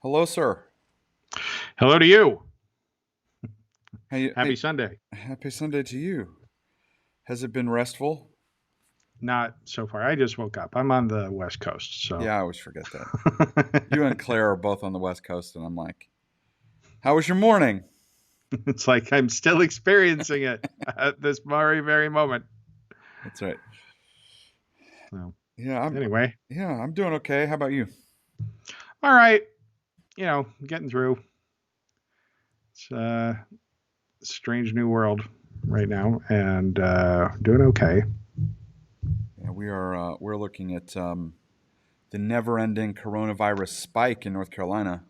Hello, sir. Hello to you. Hey, Happy hey, Sunday. happy Sunday to you. Has it been restful? Not so far. I just woke up. I'm on the West Coast, so Yeah, I always forget that. You and Claire are both on the West Coast, and I'm like, how was your morning? it's like I'm still experiencing it at this very, very moment. That's right. So, Yeah, I'm. anyway, Yeah, I'm doing okay. How about you? all right. Getting through. It's a strange new world right now, and doing okay. Yeah, we're looking at the never-ending coronavirus spike in North Carolina.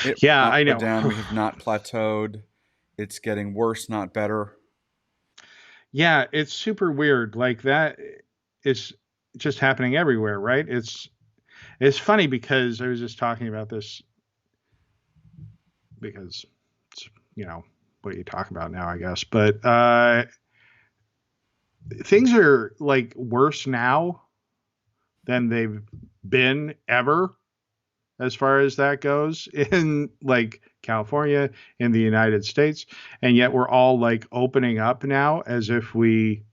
It will Yeah, not I go know. down. We have not plateaued. It's getting worse, not better. Yeah, it's super weird. Like that is just happening everywhere, right? It's funny because I was just talking about this because it's what you talk about now, I guess. But things are like worse now than they've been ever as far as that goes in like California, in the United States, and yet we're all like opening up now as if we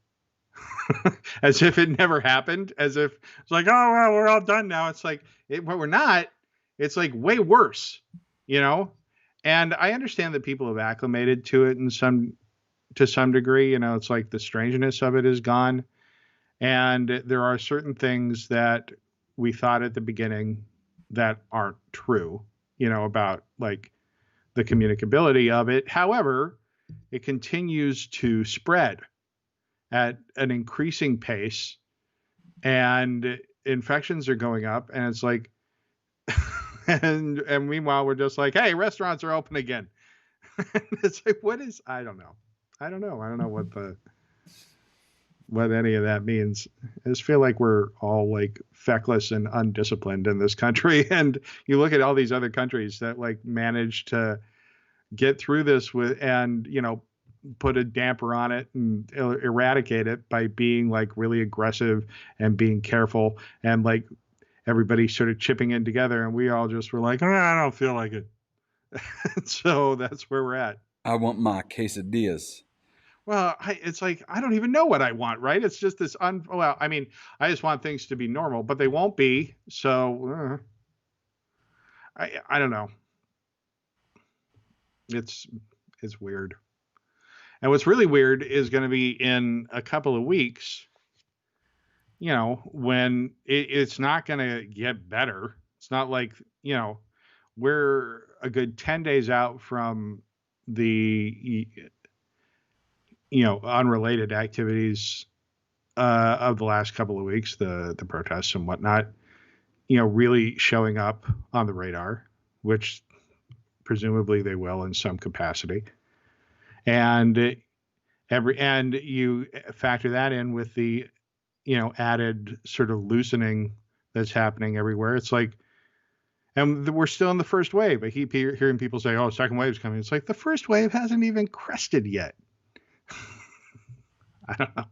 as if it never happened, as if it's like, oh well, we're all done now. It's like but we're not. It's like way worse, you know. And I understand that people have acclimated to it in some to some degree. It's like the strangeness of it is gone. And there are certain things that we thought at the beginning that aren't true, about like the communicability of it. However, it continues to spread at an increasing pace and infections are going up. And it's like, and meanwhile, we're just like, hey, restaurants are open again. It's like, what is, I don't know. I don't know. I don't know what any of that means. I just feel like we're all like feckless and undisciplined in this country. And you look at all these other countries that like manage to get through this with and put a damper on it and eradicate it by being like really aggressive and being careful and like everybody sort of chipping in together. And we all just were like, I don't feel like it. So that's where we're at. I want my quesadillas. Well, it's like I don't even know what I want, right? It's just this well, I mean, I just want things to be normal, but they won't be. So I don't know. It's it's weird. And what's really weird is going to be in a couple of weeks. When it's not going to get better. It's not like we're a good 10 days out from the unrelated activities of the last couple of weeks, the protests and whatnot, really showing up on the radar, which presumably they will in some capacity. And and you factor that in with the added sort of loosening that's happening everywhere. It's like, and we're still in the first wave. I keep hearing people say, "Oh, second wave's coming." It's like the first wave hasn't even crested yet. I don't know.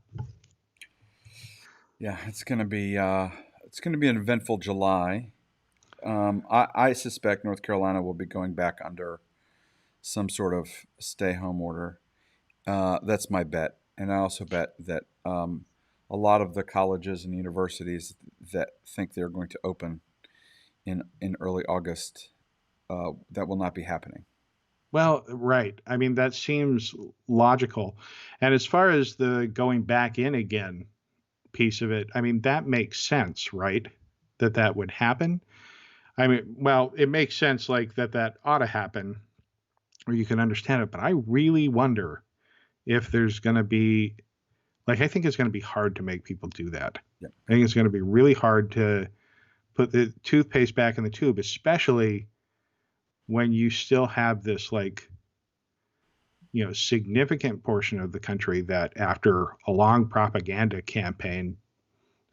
Yeah, it's gonna be an eventful July. I suspect North Carolina will be going back under some sort of stay-home order. That's my bet, and I also bet that a lot of the colleges and universities that think they're going to open in early August, that will not be happening. Well, right. I mean, that seems logical. And as far as the going back in again piece of it, I mean, that makes sense, right? That would happen. I mean, well, it makes sense like that ought to happen, or you can understand it. But I really wonder if there's going to be, like, I think it's going to be hard to make people do that. Yeah. I think it's going to be really hard to put the toothpaste back in the tube, especially when you still have this, like, significant portion of the country that after a long propaganda campaign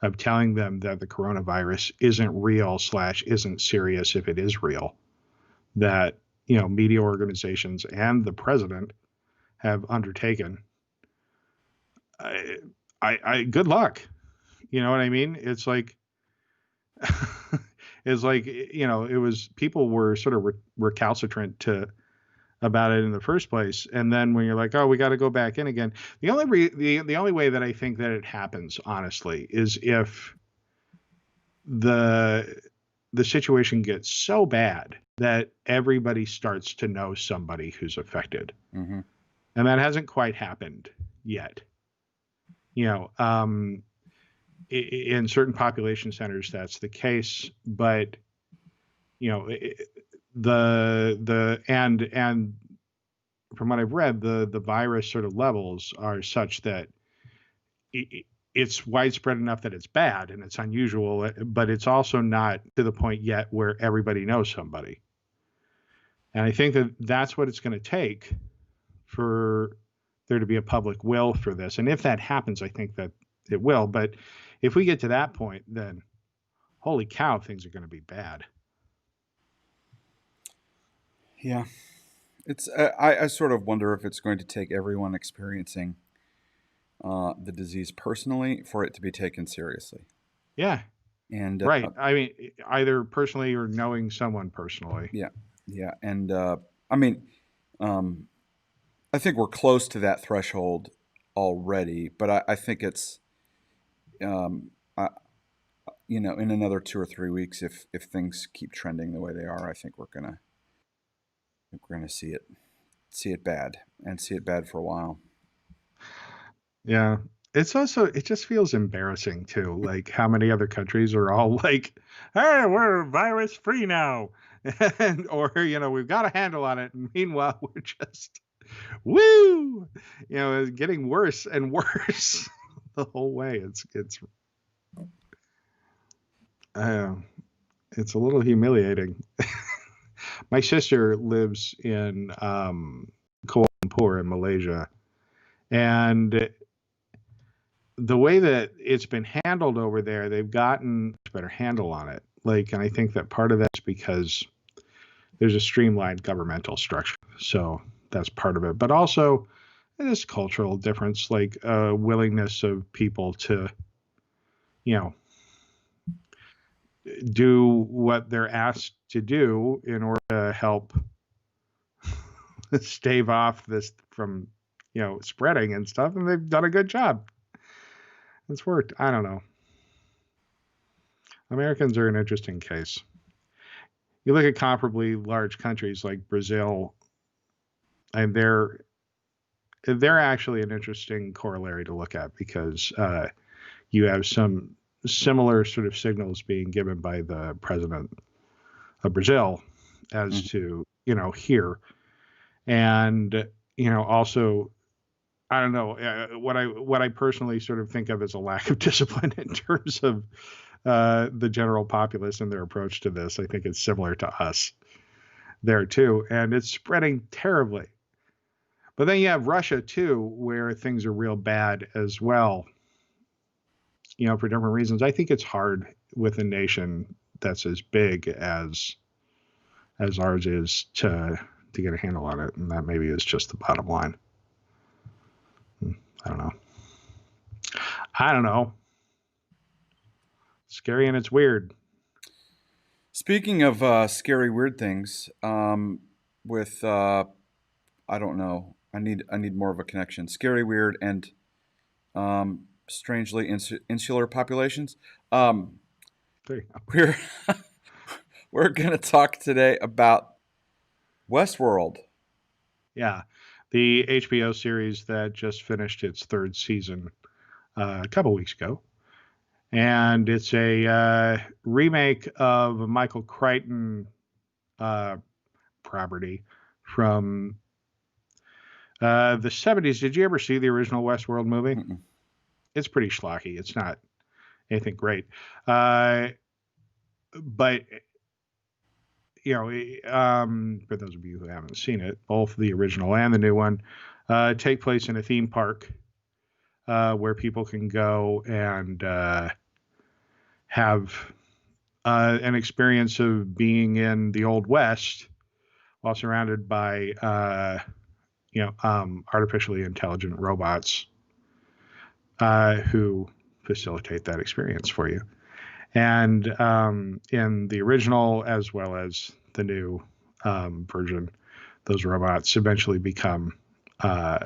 of telling them that the coronavirus isn't real slash isn't serious if it is real, that, media organizations and the president have undertaken. I, good luck. You know what I mean? It's like, Is like, it was, people were sort of recalcitrant about it in the first place, and then when you're like, oh, we got to go back in again. The only way that I think that it happens, honestly, is if the situation gets so bad that everybody starts to know somebody who's affected. Mm-hmm. And that hasn't quite happened yet. In certain population centers, that's the case, but and from what I've read, the virus sort of levels are such that it's widespread enough that it's bad and it's unusual, but it's also not to the point yet where everybody knows somebody. And I think that that's what it's going to take for there to be a public will for this. And if that happens, I think that it will. But if we get to that point, then holy cow, things are going to be bad. Yeah. I sort of wonder if it's going to take everyone experiencing the disease personally for it to be taken seriously. Yeah. And right. I mean, either personally or knowing someone personally. Yeah. Yeah. And I mean, I think we're close to that threshold already, but I think it's, in another 2 or 3 weeks, if things keep trending the way they are, I think we're gonna see it bad, and see it bad for a while. Yeah. It just feels embarrassing too, like how many other countries are all like, hey, we're virus free now. Or, we've got a handle on it. And meanwhile, we're just, woo, it's getting worse and worse the whole way. It's a little humiliating. My sister lives in Kuala Lumpur in Malaysia, and the way that it's been handled over there, they've gotten a better handle on it. And I think that part of that's because there's a streamlined governmental structure. So that's part of it. But also this cultural difference, like a willingness of people to, do what they're asked to do in order to help stave off this from, spreading and stuff. And they've done a good job. It's worked. I don't know. Americans are an interesting case. You look at comparably large countries like Brazil, and they're actually an interesting corollary to look at, because you have some similar sort of signals being given by the president of Brazil as to, here. And, also, I don't know, what I personally sort of think of as a lack of discipline in terms of the general populace and their approach to this. I think it's similar to us there too, and it's spreading terribly. But then you have Russia too, where things are real bad as well, for different reasons. I think it's hard with a nation that's as big as ours is to get a handle on it, and that maybe is just the bottom line. I don't know. Scary and it's weird. Speaking of scary, weird things, with I don't know, I need more of a connection. Scary, weird, and strangely insular populations. There you go. We're we're gonna talk today about Westworld. Yeah, the HBO series that just finished its third season a couple weeks ago. And it's a remake of a Michael Crichton property from the 70s. Did you ever see the original Westworld movie? Mm-mm. It's pretty schlocky. It's not anything great. But, for those of you who haven't seen it, both the original and the new one take place in a theme park where people can go and have an experience of being in the Old West while surrounded by, artificially intelligent robots who facilitate that experience for you. And in the original, as well as the new version, those robots eventually become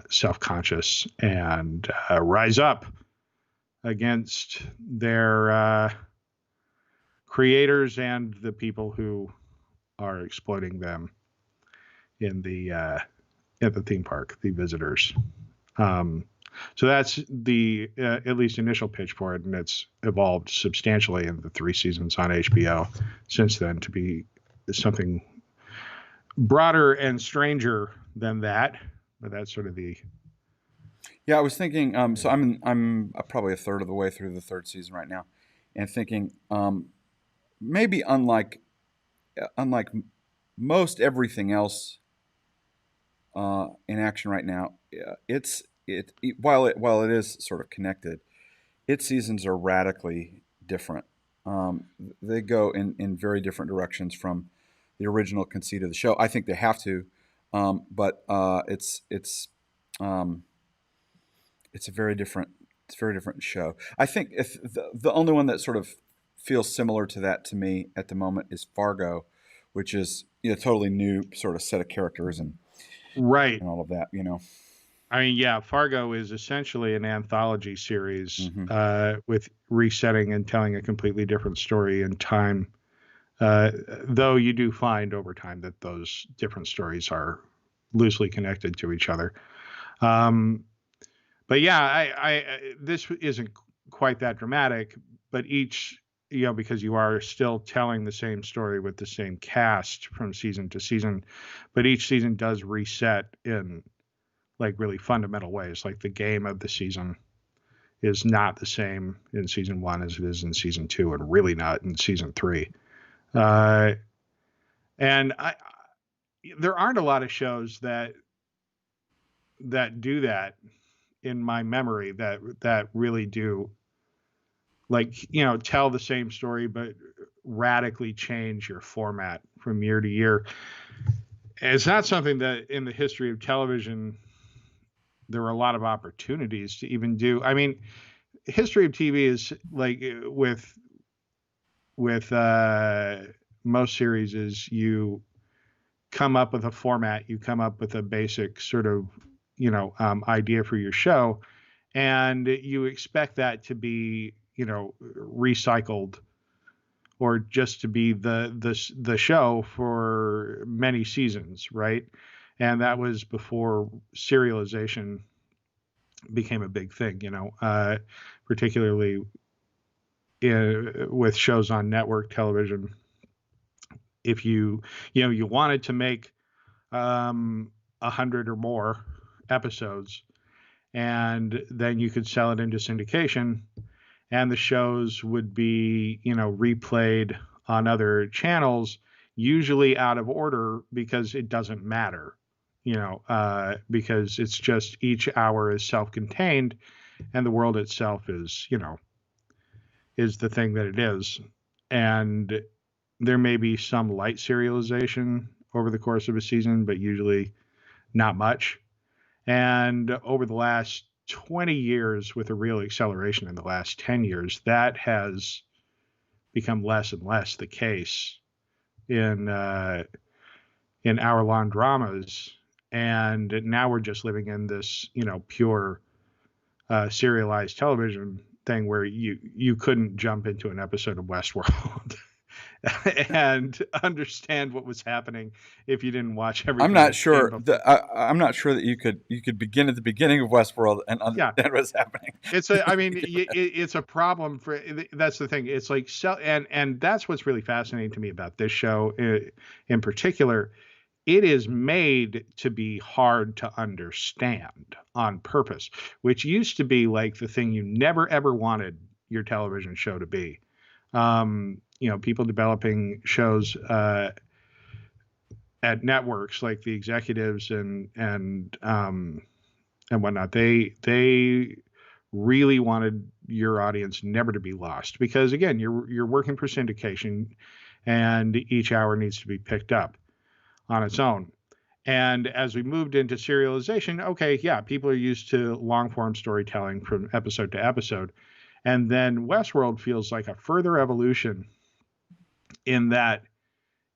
self-conscious and rise up against their creators and the people who are exploiting them in the at the theme park, the visitors. Um, so that's the at least initial pitch for it, and it's evolved substantially in the 3 seasons on HBO since then to be something broader and stranger than that. But that's sort of the Yeah, I was thinking. So I'm probably a third of the way through the third season right now, and thinking maybe unlike most everything else in action right now, while it is sort of connected, its seasons are radically different. Um, they go in very different directions from the original conceit of the show. I think they have to, but um, it's a very different show. I think if the only one that sort of feels similar to that to me at the moment is Fargo, which is totally new sort of set of characters right. and all of that. I mean, yeah, Fargo is essentially an anthology series Hmm. with resetting and telling a completely different story in time. Though you do find over time that those different stories are loosely connected to each other. Um, but yeah, this isn't quite that dramatic, but each because you are still telling the same story with the same cast from season to season, but each season does reset in like really fundamental ways. Like the game of the season is not the same in season one as it is in season two, and really not in season three. Uh, and there aren't a lot of shows that do that in my memory that really do like tell the same story but radically change your format from year to year. And it's not something that in the history of television there were a lot of opportunities to even do. I mean, history of TV is like with most series is you come up with a format, you come up with a basic sort of idea for your show, and you expect that to be recycled or just to be the show for many seasons, right? And that was before serialization became a big thing, particularly with shows on network television. If you wanted to make 100 or more episodes, and then you could sell it into syndication, and the shows would be replayed on other channels, usually out of order because it doesn't matter, because it's just each hour is self-contained, and the world itself is the thing that it is. And there may be some light serialization over the course of a season, but usually not much. And over the last 20 years, with a real acceleration in the last 10 years, that has become less and less the case in hour-long dramas. And now we're just living in this, pure serialized television thing where you couldn't jump into an episode of Westworld and understand what was happening if you didn't watch I'm everything not that came sure before. that I'm not sure that you could begin at the beginning of Westworld and Yeah, understand what's happening. I mean, it's a problem for. That's the thing. It's like and that's what's really fascinating to me about this show in particular. It is made to be hard to understand on purpose, which used to be like the thing you never ever wanted your television show to be. People developing shows at networks like the executives and whatnot. They really wanted your audience never to be lost because again, you're working for syndication, and each hour needs to be picked up on its own. And as we moved into serialization, okay, yeah, people are used to long form storytelling from episode to episode. And then Westworld feels like a further evolution in that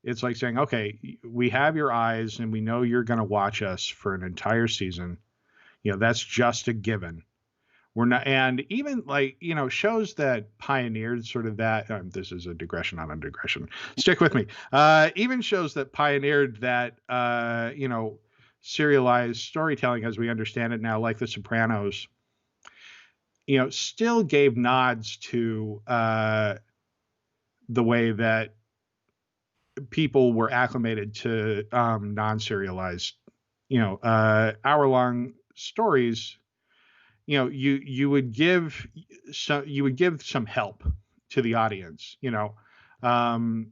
it's like saying, okay, we have your eyes and we know you're going to watch us for an entire season. That's just a given. We're not, and even like, shows that pioneered sort of that. This is a digression on a digression. Stick with me. Even shows that pioneered that, serialized storytelling as we understand it now, like The Sopranos, still gave nods to the way that people were acclimated to non-serialized, hour-long stories. You would give some help to the audience. Um,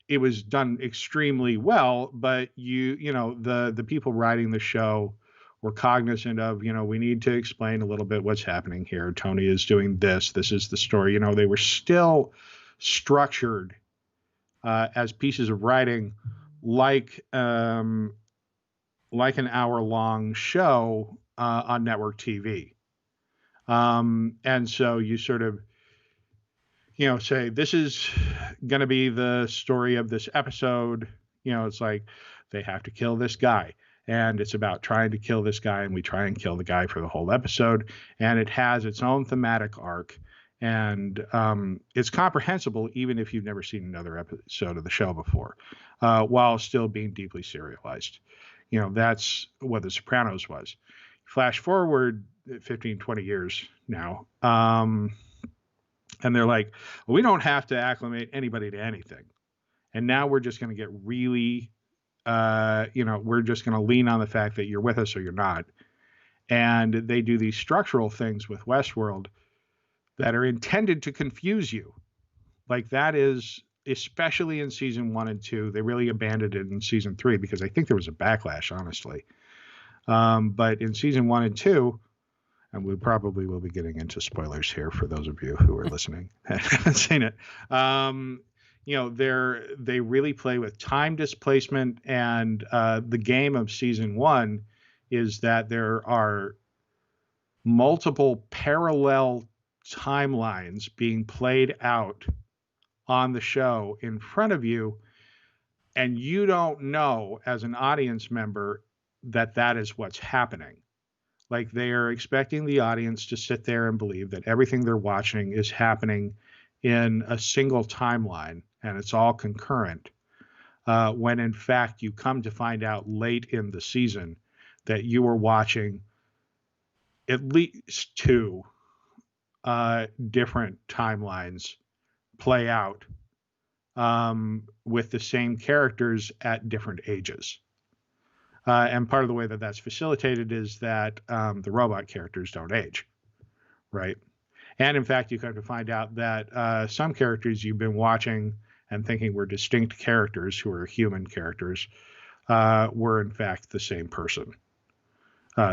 it was done extremely well, but the people writing the show were cognizant of, we need to explain a little bit what's happening here. Tony is doing this. This is the story. They were still structured as pieces of writing, like like an hour long show on network TV. And so you sort of, say this is going to be the story of this episode. It's like they have to kill this guy. And it's about trying to kill this guy, and we try and kill the guy for the whole episode. And it has its own thematic arc. And it's comprehensible even if you've never seen another episode of the show before, while still being deeply serialized. That's what The Sopranos was. Flash forward 15, 20 years now, and they're like, well, we don't have to acclimate anybody to anything. And now we're just going to get really, we're just going to lean on the fact that you're with us or you're not. And they do these structural things with Westworld that are intended to confuse you. Like that is, especially in season 1 and 2, they really abandoned it in season 3 because I think there was a backlash, honestly. But in season 1 and 2, and we probably will be getting into spoilers here for those of you who are listening and haven't seen it. They really play with time displacement, and the game of season 1 is that there are multiple parallel timelines being played out on the show in front of you, and you don't know as an audience member that that is what's happening. Like they are expecting the audience to sit there and believe that everything they're watching is happening in a single timeline and it's all concurrent, when in fact you come to find out late in the season that you were watching at least 2 different timelines play out, with the same characters at different ages. And part of the way that that's facilitated is that the robot characters don't age, right? And in fact, you come to find out that some characters you've been watching and thinking were distinct characters who are human characters were in fact the same person.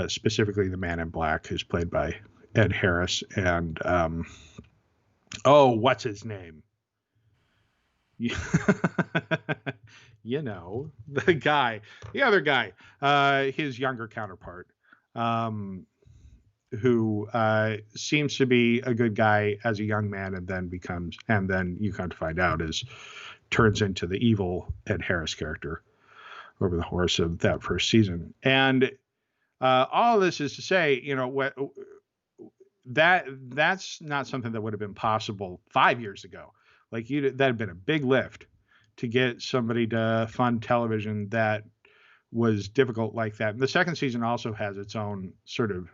Specifically, the Man in Black, who's played by Ed Harris, and what's his name? The other guy, his younger counterpart, who seems to be a good guy as a young man, and then you come to find out turns into the evil Ed Harris character over the course of that first season. And all of this is to say, that's not something that would have been possible 5 years ago. Like that had been a big lift to get somebody to fund television that was difficult like that. And the second season also has its own sort of,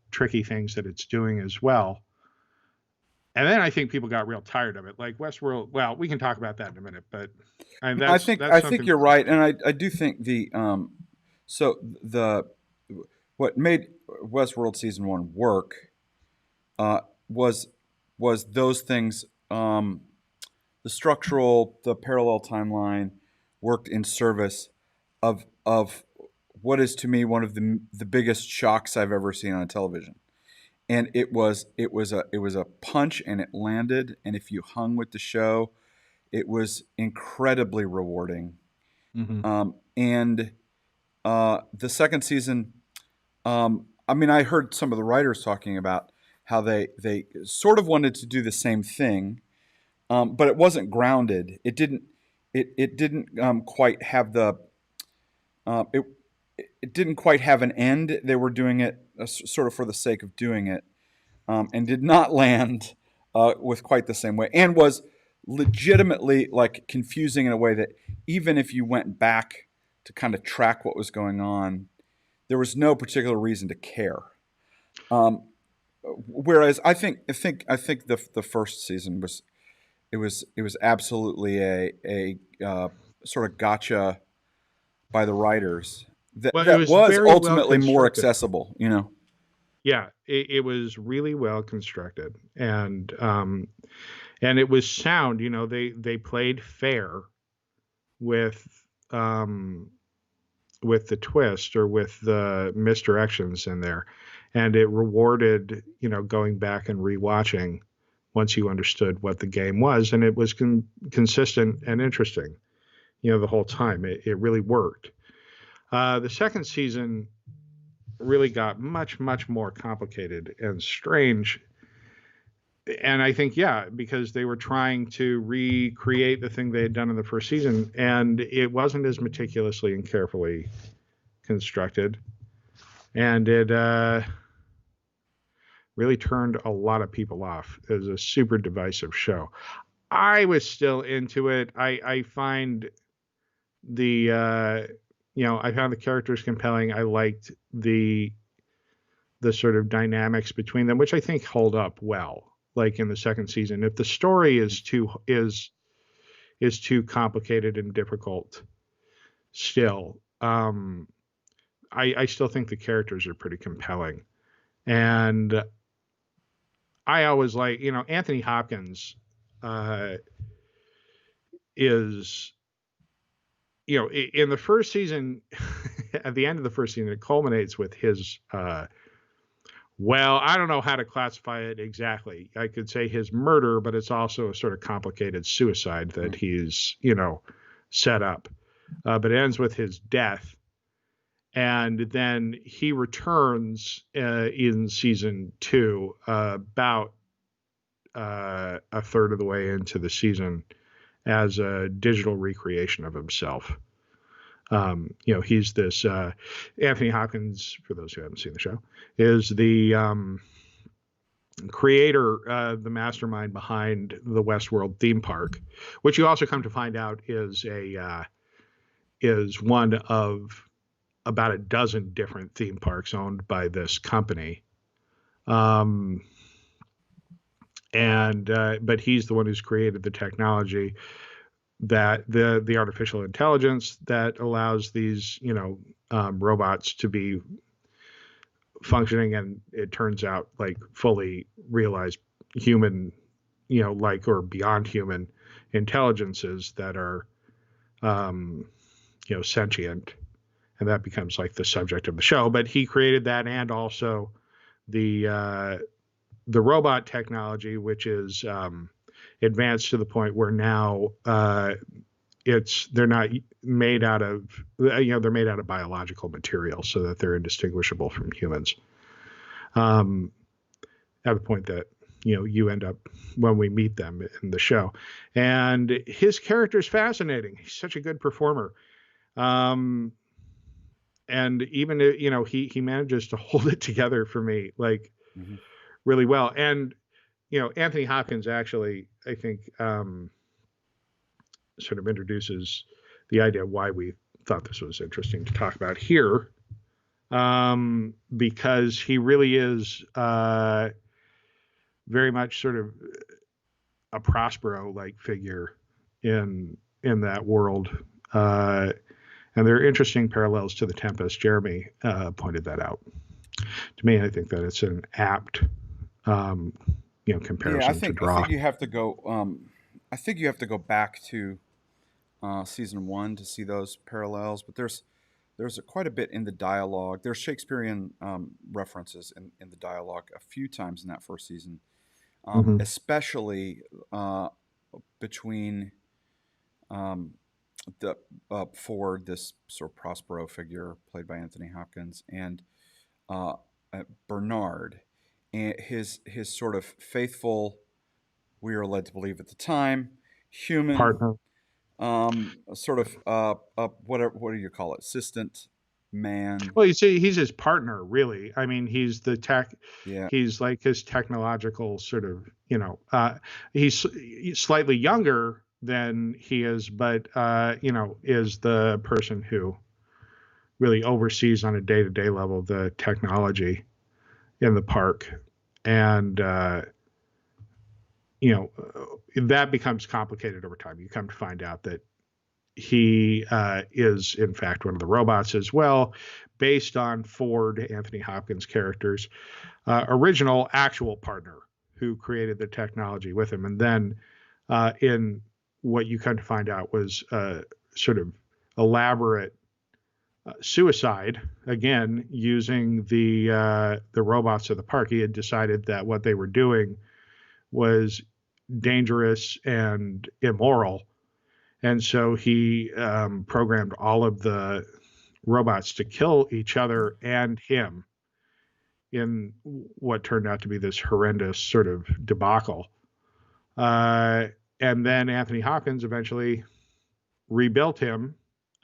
tricky things that it's doing as well. And then I think people got real tired of it. Like Westworld. Well, we can talk about that in a minute, but that's I think something. you're right, and I do think so the what made Westworld season 1 work uh, was those things. The parallel timeline worked in service of what is to me one of the biggest shocks I've ever seen on television. And it was a punch, and it landed. And if you hung with the show, it was incredibly rewarding. Mm-hmm. And the second season, I mean, I heard some of the writers talking about how they sort of wanted to do the same thing, but it wasn't grounded. It didn't quite have the uh, it it didn't quite have an end. They were doing it sort of for the sake of doing it, and did not land with quite the same way, and was legitimately like confusing in a way that even if you went back to kind of track what was going on, there was no particular reason to care. Um, Whereas I think the first season was absolutely a sort of gotcha by the writers Well, it that was was very well ultimately more constructed. accessible. You know. Yeah, it was really well constructed, and it was sound. You know, they played fair with um, with the twist or with the misdirections in there, and it rewarded going back and rewatching once you understood what the game was, and it was consistent and interesting. The whole time it really worked. The second season really got much much more complicated and strange, and I think, yeah, because they were trying to recreate the thing they had done in the first season, and it wasn't as meticulously and carefully constructed, and it really turned a lot of people off. It was a super divisive show. I was still into it. I find the I found the characters compelling. I liked the sort of dynamics between them, which I think hold up well. Like in the second season, if the story is too complicated and difficult, still, I still think the characters are pretty compelling, and I always like Anthony Hopkins uh, is in the first season. At the end of the first season, it culminates with his well, I don't know how to classify it exactly. I could say his murder, but it's also a sort of complicated suicide that he's, set up. But it ends with his death. And then he returns in season two, about a third of the way into the season, as a digital recreation of himself. He's this Anthony Hopkins, for those who haven't seen the show, is the creator, the mastermind behind the Westworld theme park, which you also come to find out is one of about a dozen different theme parks owned by this company. Um, and But he's the one who's created the technology, that the artificial intelligence that allows these robots to be functioning, and it turns out like fully realized human, like, or beyond human intelligences that are um sentient, and that becomes like the subject of the show. But he created that, and also the robot technology, which is advanced to the point where now they're not made out of they're made out of biological material, so that they're indistinguishable from humans. Um, at the point that you end up when we meet them in the show, and his character is fascinating. He's such a good performer, um, and even he manages to hold it together for me, like, Mm-hmm. really well. And Anthony Hopkins actually, I think, sort of introduces the idea of why we thought this was interesting to talk about here, because he really is very much sort of a Prospero like figure in that world. Uh, and there are interesting parallels to the Tempest. Jeremy pointed that out to me. I think that it's an apt um, Yeah, I comparison to think I draw. think you have to go. I think you have to go back to season one to see those parallels. But there's quite a bit in the dialogue. There's Shakespearean references in the dialogue a few times in that first season, Mm-hmm. especially between um, the Ford, this sort of Prospero figure played by Anthony Hopkins, and uh, Bernard. and his sort of faithful, we are led to believe at the time, human, Partner. sort of what do you call it, assistant man. Well, you see, he's his partner, really. I mean, he's the tech. Yeah, He's like his technological sort of, he's slightly younger than he is, but is the person who really oversees on a day-to-day level the technology in the park, and that becomes complicated over time. You come to find out that he is in fact one of the robots as well, based on Ford, Anthony Hopkins' character's original actual partner who created the technology with him. And then in what you come to find out was sort of elaborate suicide, again using the robots of the park. He had decided that what they were doing was dangerous and immoral, and so he programmed all of the robots to kill each other and him in what turned out to be this horrendous sort of debacle. Uh, and then Anthony Hopkins eventually rebuilt him,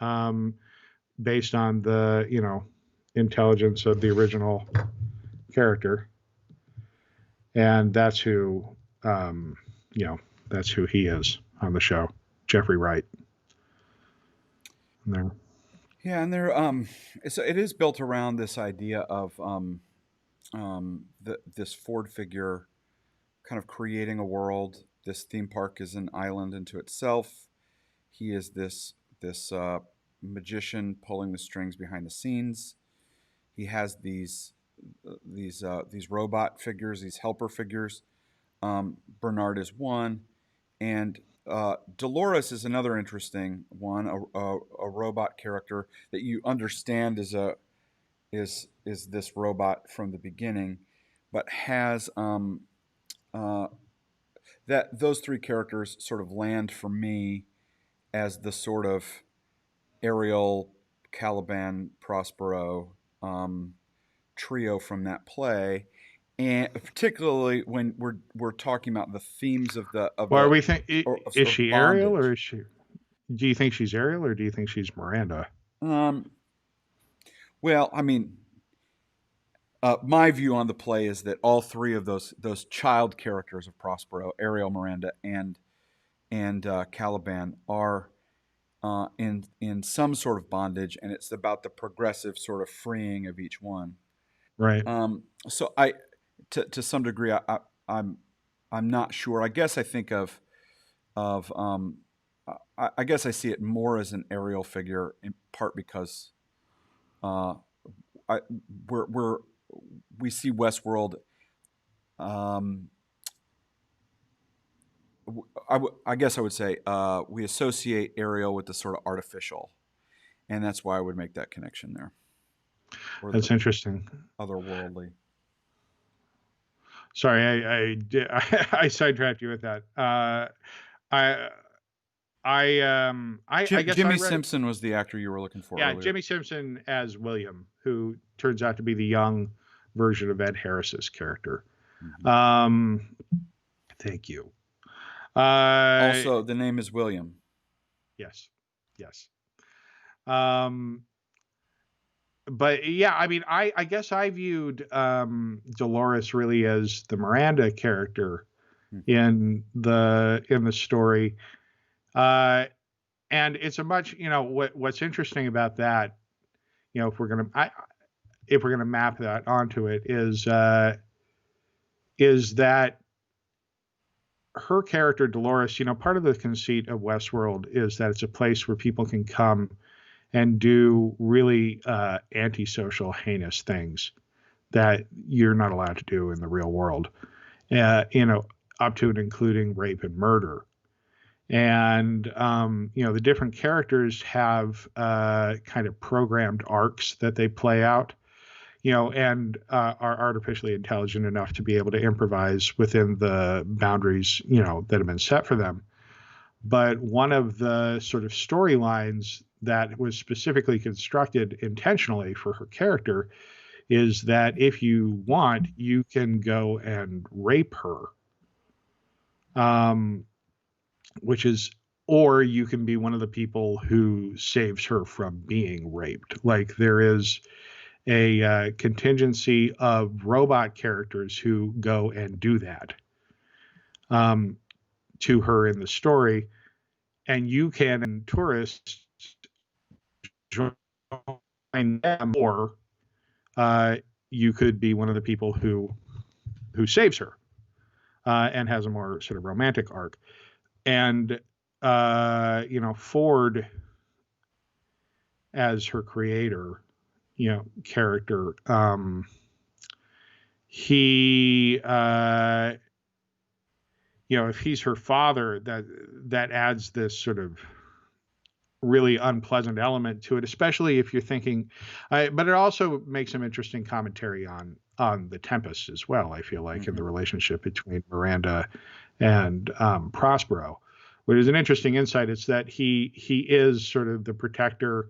um, based on the intelligence of the original character, and um, that's who he is on the show, Jeffrey Wright. There. yeah, and it is built around this idea of this Ford figure kind of creating a world. This theme park is an island into itself. He is this magician pulling the strings behind the scenes. He has these robot figures, these helper figures. Bernard is one, and Dolores is another interesting one, a robot character that you understand is this robot from the beginning, but has uh, that those three characters sort of land for me as the sort of Ariel, Caliban, Prospero um, trio from that play, and particularly when we're talking about the themes of Well, are we think of is sort of she Ariel or bondage. is she? Do you think she's Ariel or do you think she's Miranda? Um, well, I mean, my view on the play is that all three of those child characters of Prospero, Ariel, Miranda, and Caliban are in some sort of bondage, and it's about the progressive sort of freeing of each one. Right. So to some degree, I'm I'm not sure. I guess I think of I guess I see it more as an aerial figure, in part because uh, I we're we see Westworld. Um, I guess I would say we associate Ariel with the sort of artificial, and that's why I would make that connection there, or the That's interesting. otherworldly. Sorry, I sidetracked you with that. I I guess I Jimmy read it. Simpson was the actor you were looking for Yeah, earlier. Jimmy Simpson as William, who turns out to be the young version of Ed Harris's character. Mhm. Um, thank you. Uh, Also, the name is William. yes, yes. Um, but yeah, I mean, I guess I viewed Dolores really as the Miranda character Mhm. in the story, uh, and it's a much what's interesting about that. If we're gonna map that onto it is that her character Dolores, part of the conceit of Westworld is that it's a place where people can come and do really antisocial, heinous things that you're not allowed to do in the real world. Up to and including rape and murder. And the different characters have kind of programmed arcs that they play out, and are artificially intelligent enough to be able to improvise within the boundaries, that have been set for them. But one of the sort of storylines that was specifically constructed intentionally for her character is that if you want, you can go and rape her, um, which is, or you can be one of the people who saves her from being raped. Like there is a contingency of robot characters who go and do that um, to her in the story, and you can tourists join them, or uh, you could be one of the people who saves her and has a more sort of romantic arc. And Ford as her creator, character, he if he's her father, that adds this sort of really unpleasant element to it, especially if you're thinking. But it also makes some interesting commentary on the Tempest as well. I feel like in the relationship between Miranda and Prospero, which is an interesting insight. It's that he is sort of the protector,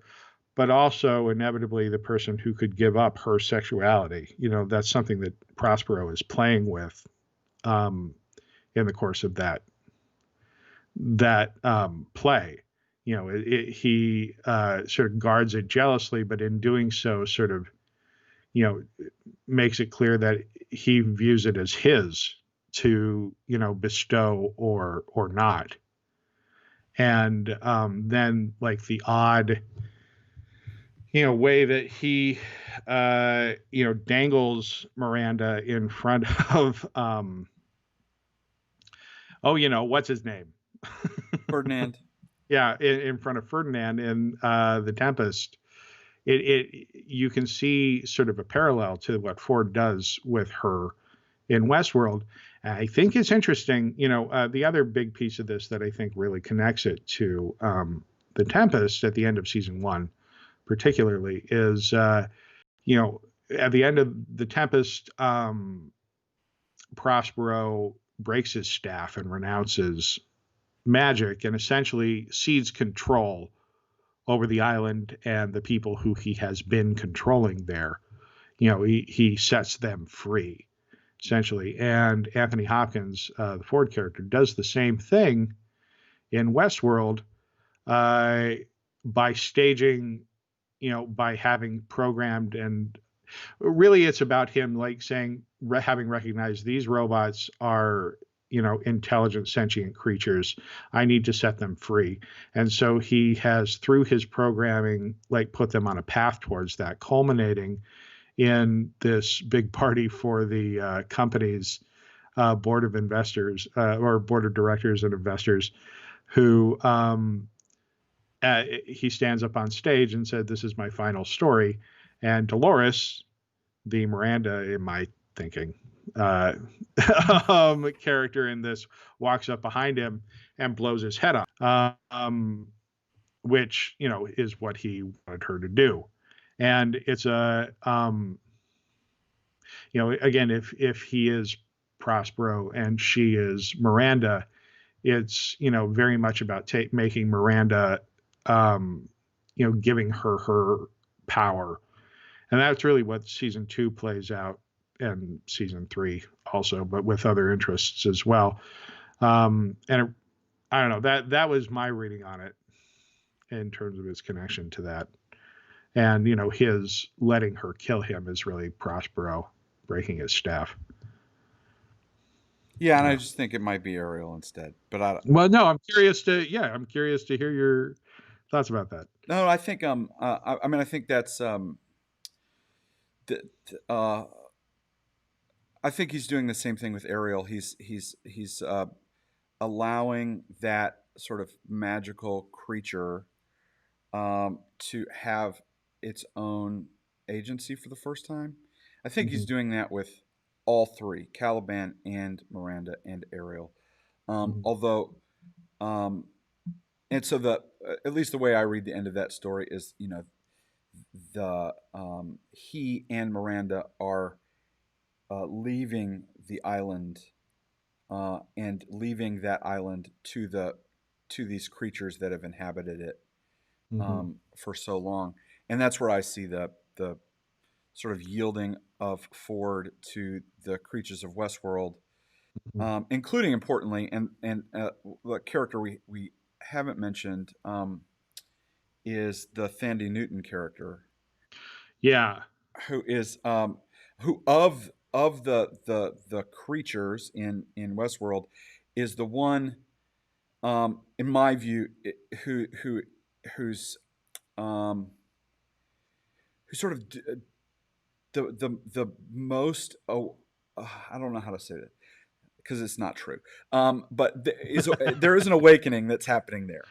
but also inevitably the person who could give up her sexuality. That's something that Prospero is playing with um, in the course of that play. He sort of guards it jealously, but in doing so, sort of, makes it clear that he views it as his to, bestow or not. And then, like the odd, way that he, dangles Miranda in front of, what's his name? Ferdinand. Yeah, in front of Ferdinand in the Tempest, it you can see sort of a parallel to what Ford does with her in Westworld. I think it's interesting. The other big piece of this that I think really connects it to the Tempest at the end of season one, particularly, is at the end of the Tempest, Prospero breaks his staff and renounces magic and essentially cedes control over the island and the people who he has been controlling there. He sets them free, essentially. And Anthony Hopkins, the Ford character, does the same thing in Westworld uh, by staging, by having programmed, and really it's about him like saying, having recognized these robots are intelligent sentient creatures, I need to set them free. And so he has, through his programming, like put them on a path towards that, culminating in this big party for the company's board of investors, or board of directors and investors, who he stands up on stage and said, this is my final story. And Dolores, the Miranda, in my thinking, uh, character in this, walks up behind him and blows his head off, which is what he wanted her to do. And it's again, if he is Prospero and she is Miranda, it's very much about making Miranda, giving her power. And that's really what season two plays out, and season three also, but with other interests as well. I don't know, that was my reading on it in terms of its connection to that. And, his letting her kill him is really Prospero breaking his staff. Yeah, and I Yeah. just think it might be Ariel instead. But I Well, no, I'm curious to hear your thoughts about that. no, I think I mean I think that's th- th- I think he's doing the same thing with Ariel. He's allowing that sort of magical creature to have its own agency for the first time. I think he's Mm-hmm. doing that with all three: Caliban and Miranda and Ariel. Mm-hmm. Although, um, and so the at least the way I read the end of that story is, the he and Miranda are leaving the island and leaving that island to these creatures that have inhabited it Mm-hmm. for so long, and that's where I see the sort of yielding of Ford to the creatures of Westworld, including importantly, and the character we haven't mentioned is the Thandie Newton character, Yeah, who is who of the creatures in Westworld is the one, in my view, who's um, who sort of the most, I don't know how to say it because it's not true, but there is an awakening that's happening there.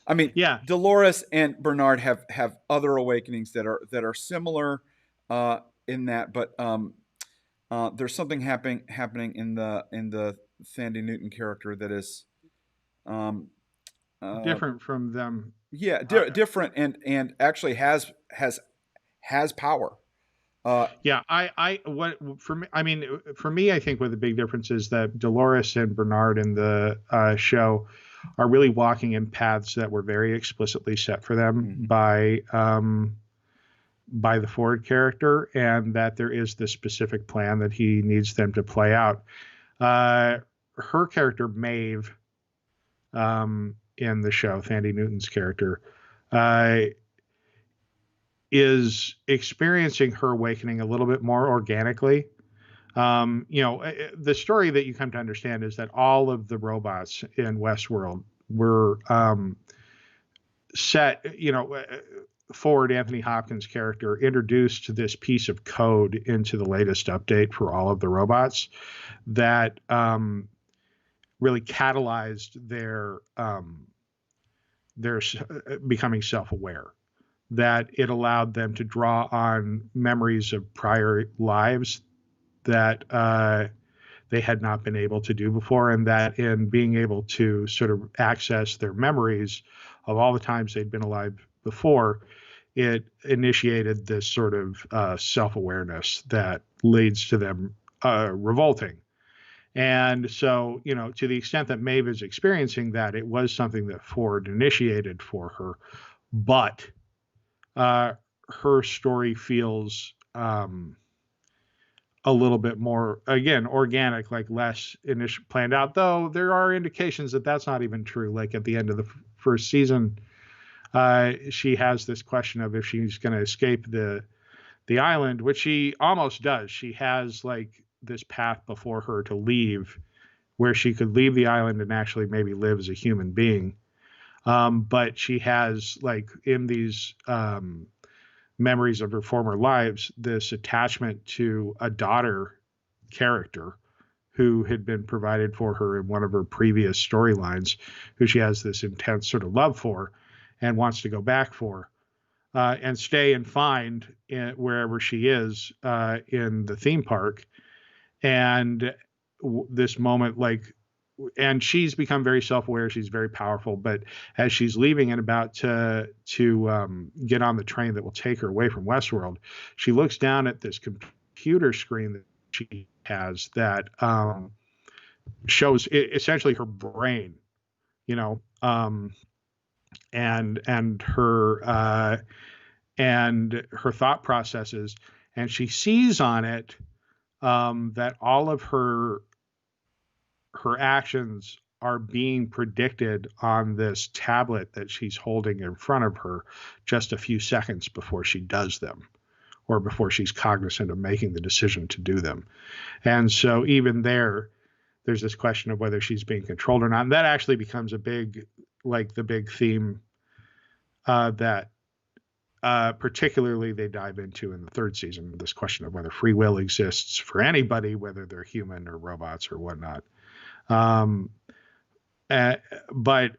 I mean, yeah, Dolores and Bernard have other awakenings that are similar in that, but there's something happening in the Thandie Newton character that is, um, uh, different from them. yeah, Uh, different, and actually has power. Uh, yeah, what for me? I mean, for me, I think what the big difference is that Dolores and Bernard in the show are really walking in paths that were very explicitly set for them mhm. by the Ford character, and that there is this specific plan that he needs them to play out. Uh, Her character Maeve, in the show, Thandie Newton's character, uh, is experiencing her awakening a little bit more organically. The story that you come to understand is that all of the robots in Westworld were set, Ford, Anthony Hopkins' character, introduced this piece of code into the latest update for all of the robots that really catalyzed their becoming self-aware. That it allowed them to draw on memories of prior lives that they had not been able to do before, and that in being able to sort of access their memories of all the times they'd been alive before, it initiated this sort of self-awareness that leads to them revolting. And so, to the extent that Maeve is experiencing that, it was something that Ford initiated for her, but uh, her story feels a little bit more, again, organic, like less planned out, though there are indications that that's not even true. Like at the end of the first season, she has this question of if she's going to escape the island, which she almost does. She has like this path before her to leave, where she could leave the island and actually maybe live as a human being. But she has, like, in these memories of her former lives, this attachment to a daughter character who had been provided for her in one of her previous storylines, who she has this intense sort of love for and wants to go back for, and stay and find wherever she is in the theme park. And this moment, like, and she's become very self-aware. She's very powerful, but as she's leaving and about to get on the train that will take her away from Westworld, she looks down at this computer screen that she has that shows essentially her brain, you know, and her thought processes, and she sees on it that all of her actions are being predicted on this tablet that she's holding in front of her just a few seconds before she does them, or before she's cognizant of making the decision to do them. And so even there's this question of whether she's being controlled or not. And that actually becomes the big theme that particularly they dive into in the third season, this question of whether free will exists for anybody, whether they're human or robots or whatnot. Um, but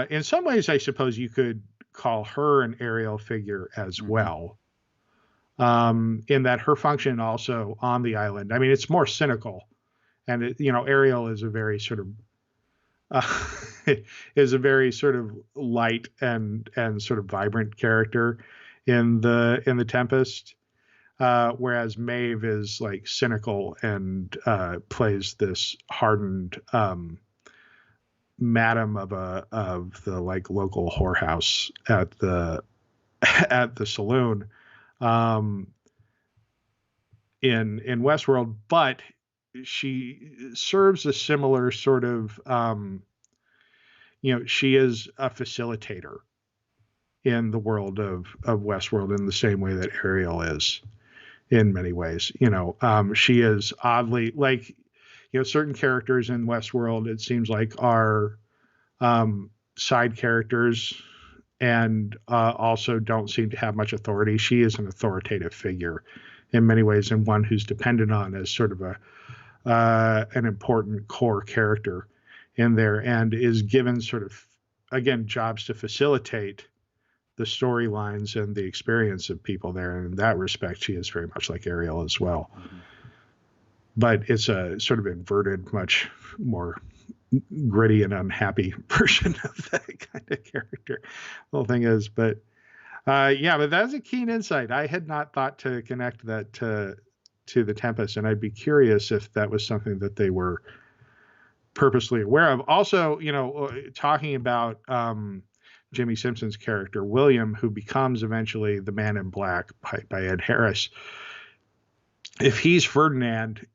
in some ways, I suppose you could call her an Ariel figure as Mm-hmm. well, in that her function also on the island. I mean, it's more cynical, and Ariel is a very sort of is a very sort of light and sort of vibrant character in the Tempest. Whereas Maeve is like cynical and plays this hardened madam of the like local whorehouse at the at the saloon. Um, in Westworld, but she serves a similar sort of she is a facilitator in the world of Westworld in the same way that Ariel is in many ways. She is oddly like, certain characters in Westworld, it seems like, are side characters and also don't seem to have much authority. She is an authoritative figure in many ways, and one who's depended on as sort of an important core character in there, and is given sort of, again, jobs to facilitate the storylines and the experience of people there. And in that respect, she is very much like Ariel as well. Mm-hmm. But it's a sort of inverted, much more gritty and unhappy version of that kind of character. The whole thing is, but but that's a keen insight. I had not thought to connect that to the Tempest, and I'd be curious if that was something that they were purposely aware of. Also, talking about Jimmy Simpson's character, William, who becomes eventually the Man in Black by Ed Harris. If he's Ferdinand,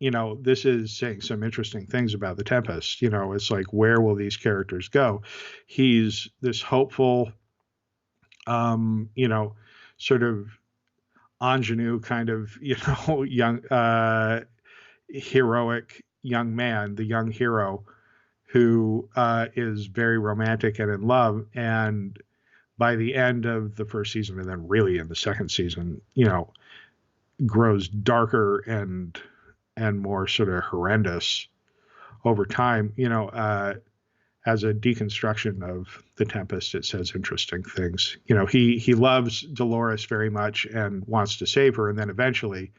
this is saying some interesting things about the Tempest. It's like, where will these characters go? He's this hopeful, sort of ingenue kind of, young, heroic young man, the young hero who is very romantic and in love. And by the end of the first season, and then really in the second season, grows darker and more sort of horrendous over time. As a deconstruction of the Tempest, it says interesting things. He loves Dolores very much and wants to save her, and then eventually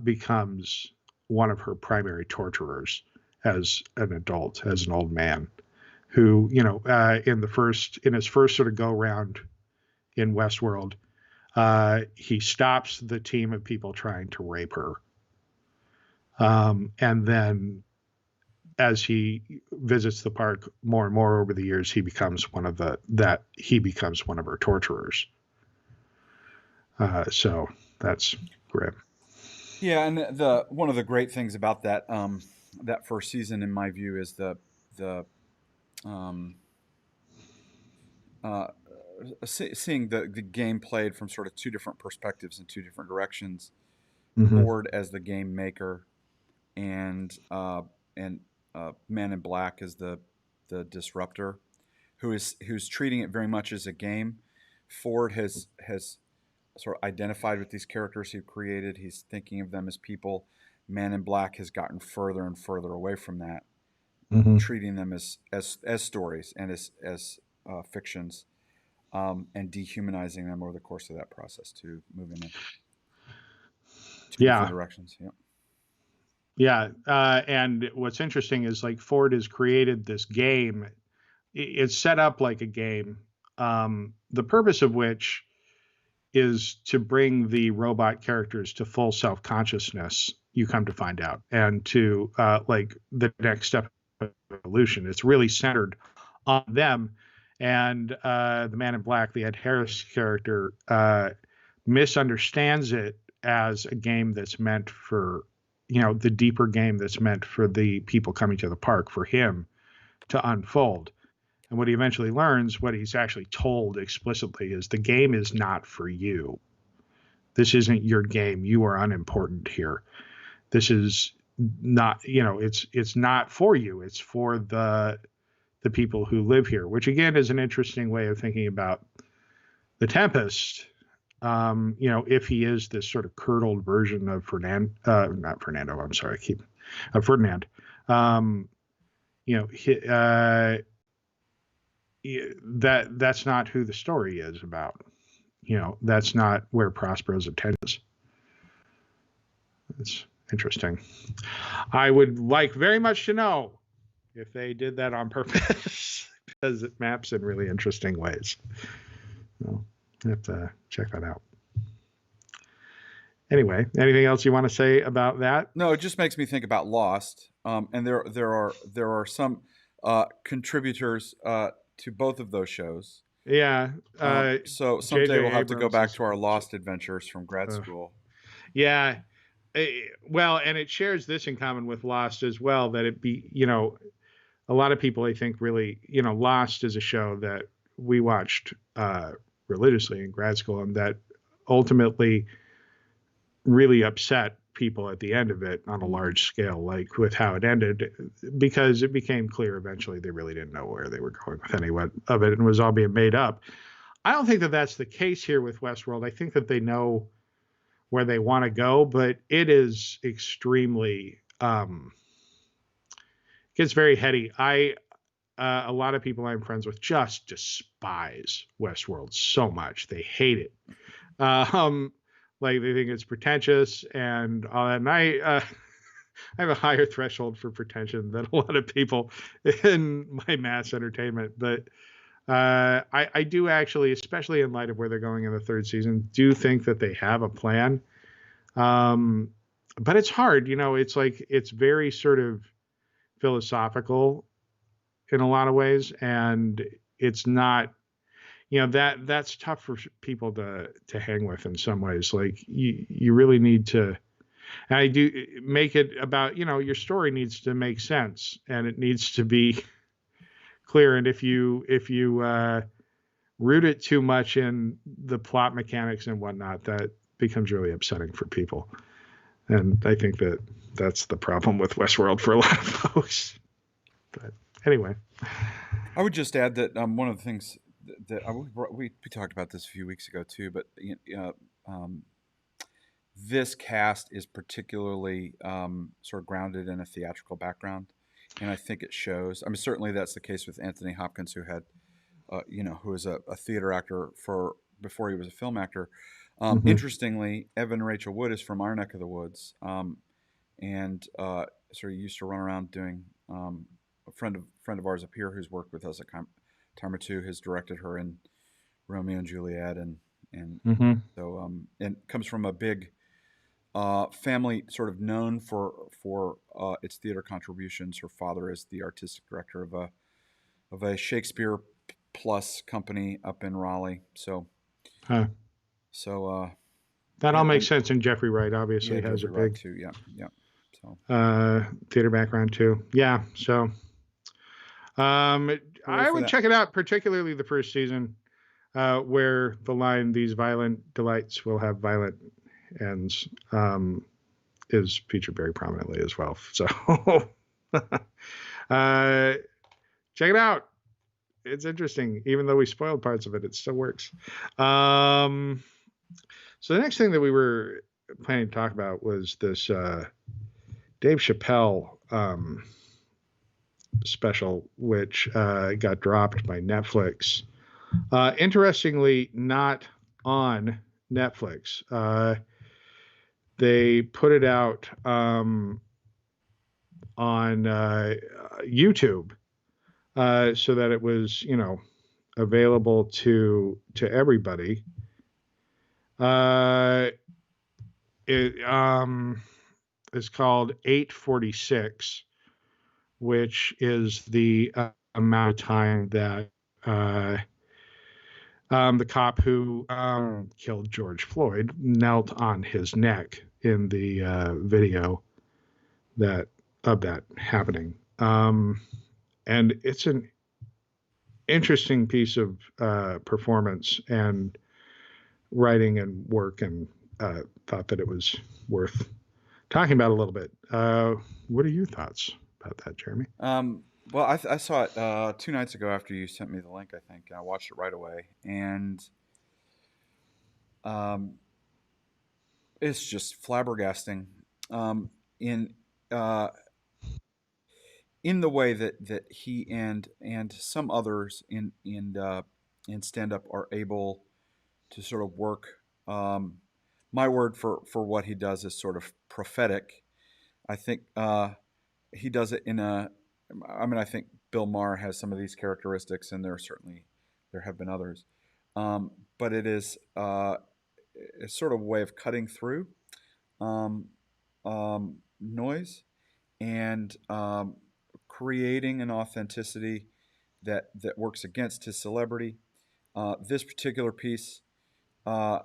becomes one of her primary torturers as an adult, as an old man, who, in his first sort of go round in Westworld, he stops the team of people trying to rape her. And then as he visits the park more and more over the years, he becomes one of her torturers. So that's grim. Yeah, and one of the great things about that that first season, in my view, is seeing the game played from sort of two different perspectives in two different directions. Mm-hmm. Ford as the game maker, and Man in Black as the disruptor, who's treating it very much as a game. Ford has sort of identified with these characters he created. He's thinking of them as people. Man in Black has gotten further and further away from that, mm-hmm. treating them as stories and as fictions, and dehumanizing them over the course of that process to moving them two different directions. Yeah. Yeah, and what's interesting is, like, Ford has created this game. It's set up like a game, the purpose of which is to bring the robot characters to full self-consciousness, you come to find out, and to like the next step of evolution. It's really centered on them. And the Man in Black, the Ed Harris character, misunderstands it as a game that's meant for, the deeper game that's meant for the people coming to the park, for him to unfold. And what he eventually learns, what he's actually told explicitly, is the game is not for you. This isn't your game. You are unimportant here. This is not, it's not for you. It's for the people who live here, which again is an interesting way of thinking about the Tempest. If he is this sort of curdled version of Ferdinand. That's not who the story is about. That's not where Prospero's intent is. It's interesting. I would like very much to know if they did that on purpose, because it maps in really interesting ways. So I have to check that out. Anyway, anything else you want to say about that? No, it just makes me think about Lost. And there are some contributors to both of those shows. Yeah. So someday we'll have to go back to our Lost adventures from grad school. Yeah. well, and it shares this in common with Lost as well, that it be, a lot of people, I think, really, Lost is a show that we watched religiously in grad school, and that ultimately really upset people at the end of it on a Mm-hmm. large scale, like with how it ended, because it became clear eventually they really didn't know where they were going with any of it, and it was all being made up. I don't think that that's the case here with Westworld. I think that they know where they want to go, but it is extremely gets very heady. I A lot of people I'm friends with just despise Westworld so much. They hate it. Um, like they think it's pretentious and all that. And I have a higher threshold for pretension than a lot of people in my mass entertainment. But I do actually, especially in light of where they're going in the third season, do think that they have a plan. Um, but it's hard, it's like it's very sort of philosophical in a lot of ways, and it's not, that's tough for people to hang with in some ways. Like you really need to, and I do make it about, your story needs to make sense and it needs to be clear. And if you root it too much in the plot mechanics and whatnot, that becomes really upsetting for people. And I think that that's the problem with Westworld for a lot of folks. But anyway. I would just add that one of the things that we talked about this a few weeks ago too, but this cast is particularly sort of grounded in a theatrical background, and I think it shows. I mean, certainly that's the case with Anthony Hopkins, who had, who was a theater actor for before he was a film actor. Mm-hmm. Interestingly, Evan Rachel Wood is from our neck of the woods, and sort of used to run around doing. A friend of ours up here who's worked with us a time or two has directed her in Romeo and Juliet, and Mm-hmm. so and comes from a big family sort of known for its theater contributions. Her father is the artistic director of a Shakespeare Plus company up in Raleigh. Huh. So That all makes and sense. And Jeffrey Wright yeah, obviously has a Jeffrey Wright big too. Yeah, yeah. So theater background too. Yeah. So we'll wait I for would that. check it out, particularly the first season, where the line "These violent delights will have violent ends" is featured very prominently as well. So uh, check it out. It's interesting. Even though we spoiled parts of it, it still works. Um, so the next thing that we were planning to talk about was this Dave Chapelle special, which got dropped by Netflix. Interestingly, not on Netflix. They put it out on YouTube, so that it was, available to everybody. Uh, it is called 846, which is the amount of time that uh, the cop who killed George Floyd knelt on his neck in the video that of that happening. And it's an interesting piece of performance and writing and work, and thought that it was worth talking about a little bit. What are your thoughts about that, Jeremy? well, I saw it 2 nights ago after you sent me the link. I think I watched it right away, and um, it's just flabbergasting in uh, in the way that he and some others in stand up are able to sort of work. Um, my word for what he does is sort of prophetic. I think he does it in a. I mean, I think Bill Maher has some of these characteristics, and there have been others. But it is a sort of way of cutting through um, noise and creating an authenticity that works against his celebrity. This particular piece, uh,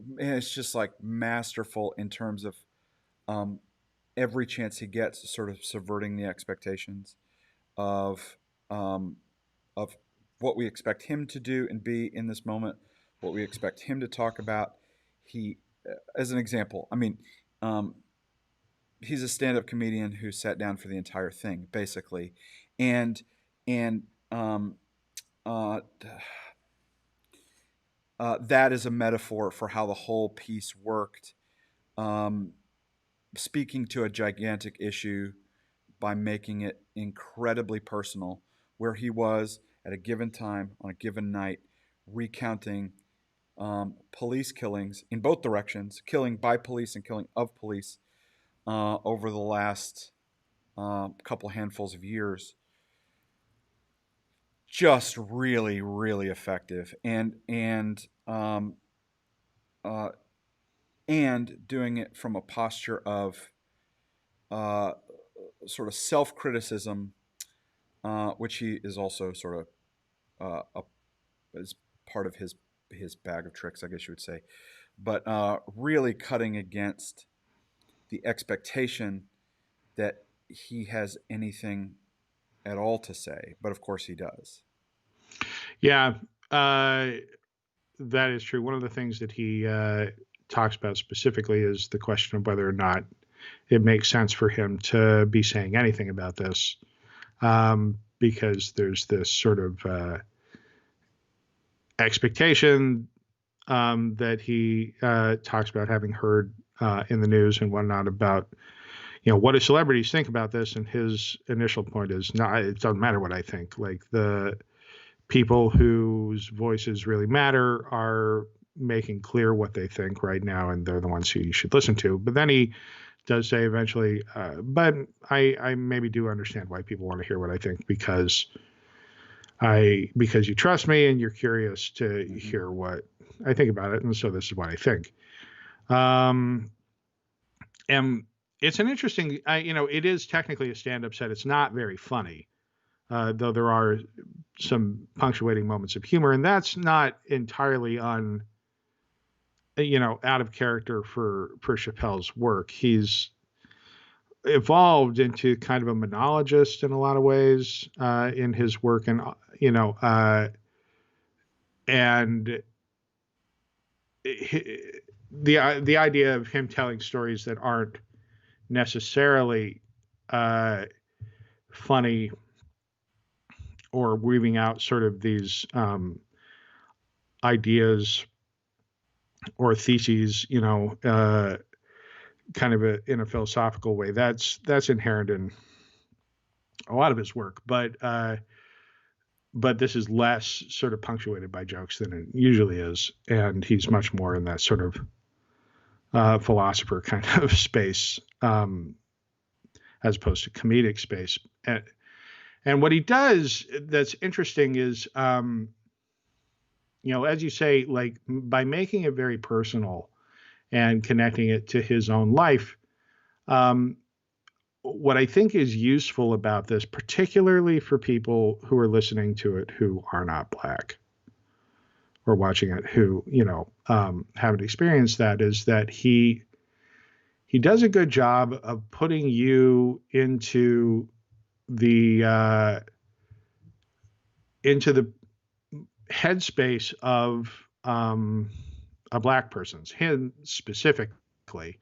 man, it's just like masterful in terms of um, every chance he gets, sort of subverting the expectations of um, of what we expect him to do and be in this moment, what we expect him to talk about. He, as an example, I mean, um, he's a stand-up comedian who sat down for the entire thing, basically, and and um, uh, that is a metaphor for how the whole piece worked. Um, Speaking to a gigantic issue by making it incredibly personal, where he was at a given time on a given night recounting police killings in both directions, killing by police and killing of police over the last couple handfuls of years. Just really, really effective, uh, and doing it from a posture of uh, sort of self criticism, which he is also sort of as part of his bag of tricks, I guess you would say, but really cutting against the expectation that he has anything at all to say, but of course he does. Yeah, uh, that is true. One of the things that he talks about specifically is the question of whether or not it makes sense for him to be saying anything about this, because there's this sort of expectation that he talks about having heard in the news and whatnot about, what do celebrities think about this? And his initial point is, no, it doesn't matter what I think. Like, the people whose voices really matter are making clear what they think right now, and they're the ones who you should listen to. But then he does say eventually, but I maybe do understand why people want to hear what I think, because you trust me and you're curious to Mm-hmm. hear what I think about it, and so this is what I think. Um, and it's an interesting, it is technically a stand-up set. It's not very funny, though there are some punctuating moments of humor, and that's not entirely on, out of character for Chappelle's work. He's evolved into kind of a monologist in a lot of ways in his work, and and the idea of him telling stories that aren't necessarily uh, funny, or weaving out sort of these ideas or theses, kind of in a philosophical way. That's inherent in a lot of his work, but this is less sort of punctuated by jokes than it usually is, and he's much more in that sort of philosopher kind of space, as opposed to comedic space. And what he does that's interesting is, as you say, like, by making it very personal and connecting it to his own life. Um, what I think is useful about this, particularly for people who are listening to it who are not Black, or watching it who, haven't experienced that, is that he does a good job of putting you into the headspace of a Black person's, him specifically.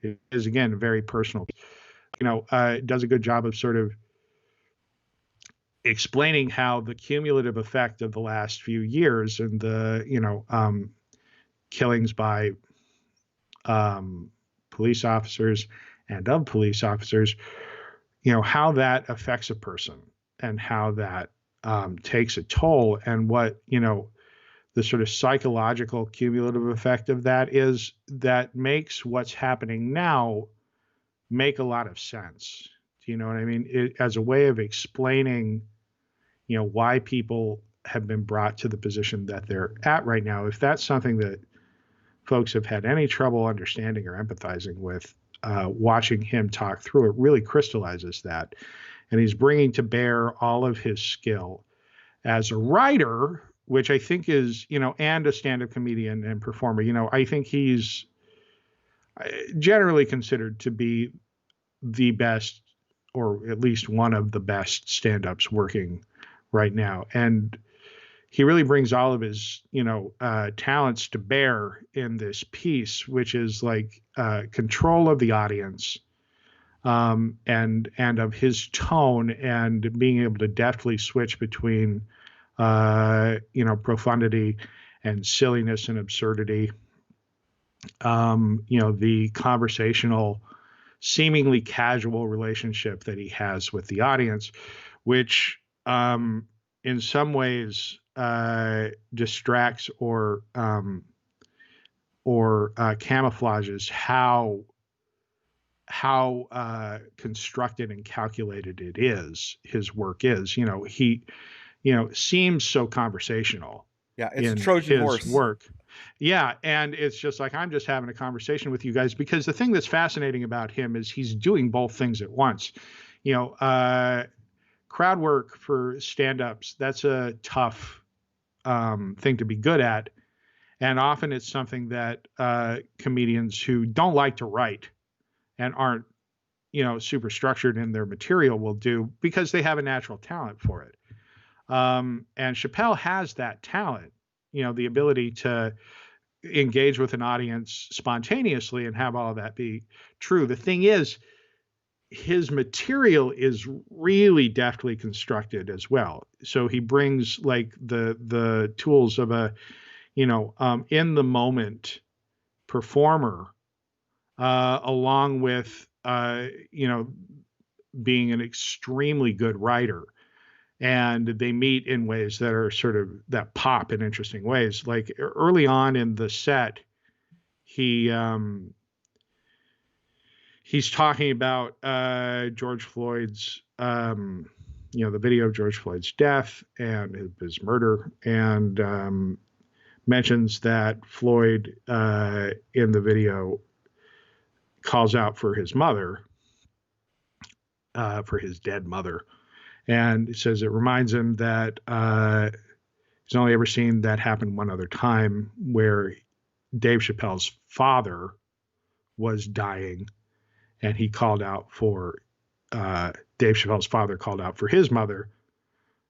It is, again, very personal. Does a good job of sort of explaining how the cumulative effect of the last few years and the killings by police officers and of police officers, how that affects a person, and how that takes a toll, and what the sort of psychological cumulative effect of that is, that makes what's happening now make a lot of sense. Do you know what I mean? As a way of explaining, why people have been brought to the position that they're at right now. If that's something that folks have had any trouble understanding or empathizing with, watching him talk through it really crystallizes that. And he's bringing to bear all of his skill as a writer, which I think is, and a stand-up comedian and performer. I think he's generally considered to be the best, or at least one of the best stand-ups working right now. And he really brings all of his, talents to bear in this piece, which is like control of the audience, and of his tone, and being able to deftly switch between, profundity and silliness and absurdity. The conversational, seemingly casual relationship that he has with the audience, which, in some ways, distracts or camouflages how constructed and calculated it is. His work is, he, seems so conversational Yeah, it's a in Trojan his horse. work. Yeah, and it's just like, I'm just having a conversation with you guys, because the thing that's fascinating about him is he's doing both things at once. You know, crowd work for stand-ups, that's a tough thing to be good at, and often it's something that comedians who don't like to write and aren't, super structured in their material will do, because they have a natural talent for it. And Chappelle has that talent, the ability to engage with an audience spontaneously and have all of that be true. The thing is, his material is really deftly constructed as well. So he brings like the tools of a, in the moment performer, along with, being an extremely good writer. And they meet in ways that are sort of that pop in interesting ways. Like early on in the set, he he's talking about George Floyd's, the video of George Floyd's death and his murder, and mentions that Floyd, in the video, calls out for his mother, for his dead mother, and it says it reminds him that he's only ever seen that happen one other time, where Dave Chappelle's father was dying, and he called out for, Dave Chappelle's father called out for his mother,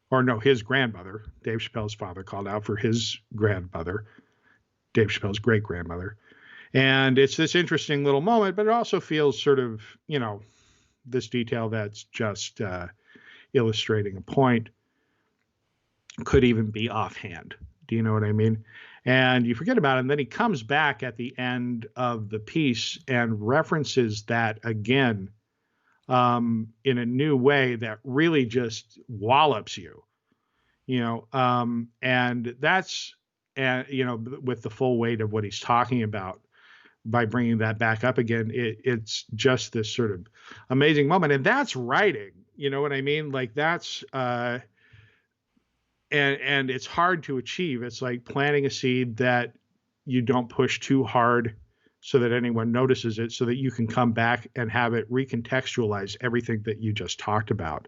or no, his grandmother. Dave Chappelle's father called out for his grandmother, Dave Chappelle's great grandmother. And it's this interesting little moment, but it also feels sort of, this detail that's just illustrating a point could even be offhand. Do you know what I mean? And you forget about it. And then he comes back at the end of the piece and references that again, in a new way that really just wallops you, and that's, with the full weight of what he's talking about, by bringing that back up again, it's just this sort of amazing moment. And that's writing, you know what I mean? Like that's, and it's hard to achieve. It's like planting a seed that you don't push too hard so that anyone notices it, so that you can come back and have it recontextualize everything that you just talked about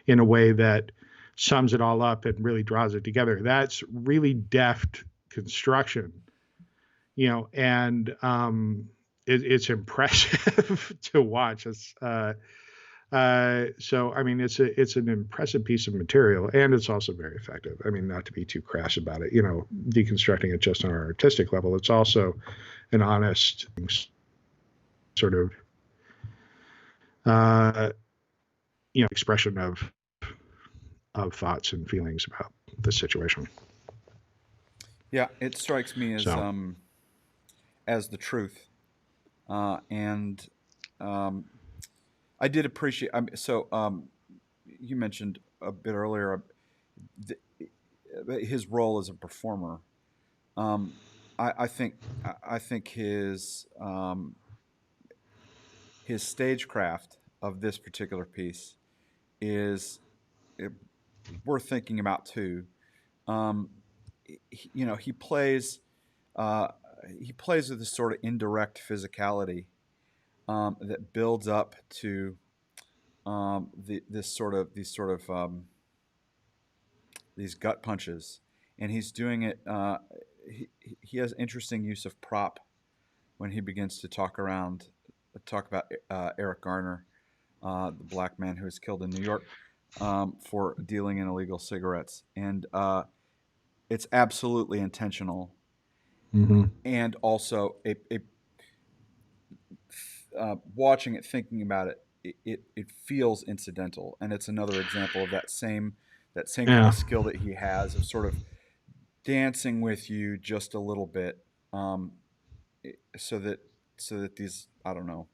in a way that sums it all up and really draws it together. That's really deft construction, and it's impressive to watch. So I mean, it's an impressive piece of material, and it's also very effective. I mean, not to be too crass about it, deconstructing it just on our artistic level, it's also an honest sort of, expression of thoughts and feelings about the situation. Yeah, it strikes me So as the truth, and I did appreciate. You mentioned a bit earlier th- his role as a performer. Um, I think his stagecraft of this particular piece is uh, worth thinking about too. Um, he plays uh, he plays with this sort of indirect physicality that builds up to these gut punches, and he's doing it. He has interesting use of when he begins to talk about Eric Garner, the black man who was killed in New York for dealing in illegal cigarettes, and it's absolutely intentional, Mm-hmm. and also watching it, thinking about it, it feels incidental, and it's another example of that same kind Yeah. of skill that he has of sort of dancing with you just a little bit, um, so that these, I don't know,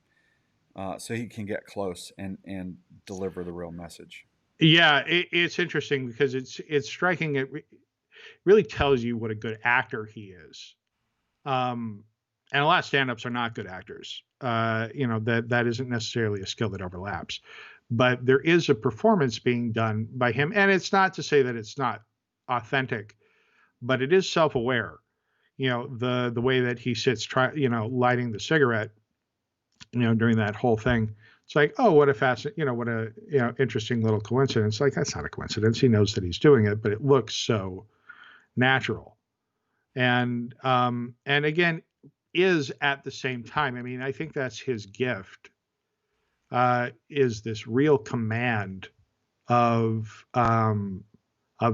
so he can get close and deliver the real message. Yeah, it's interesting because it's striking. Really tells you what a good actor he is. Um, and a lot of stand-ups are not good actors. That isn't necessarily a skill that overlaps, but there is a performance being done by him, and it's not to say that it's not authentic, but it is self-aware. The way that he sits, lighting the cigarette, during that whole thing. It's like, oh, what a what a interesting little coincidence. Like that's not a coincidence. He knows that he's doing it, but it looks so natural. And again, is at the same time. I mean, I think that's his gift. Is this real command of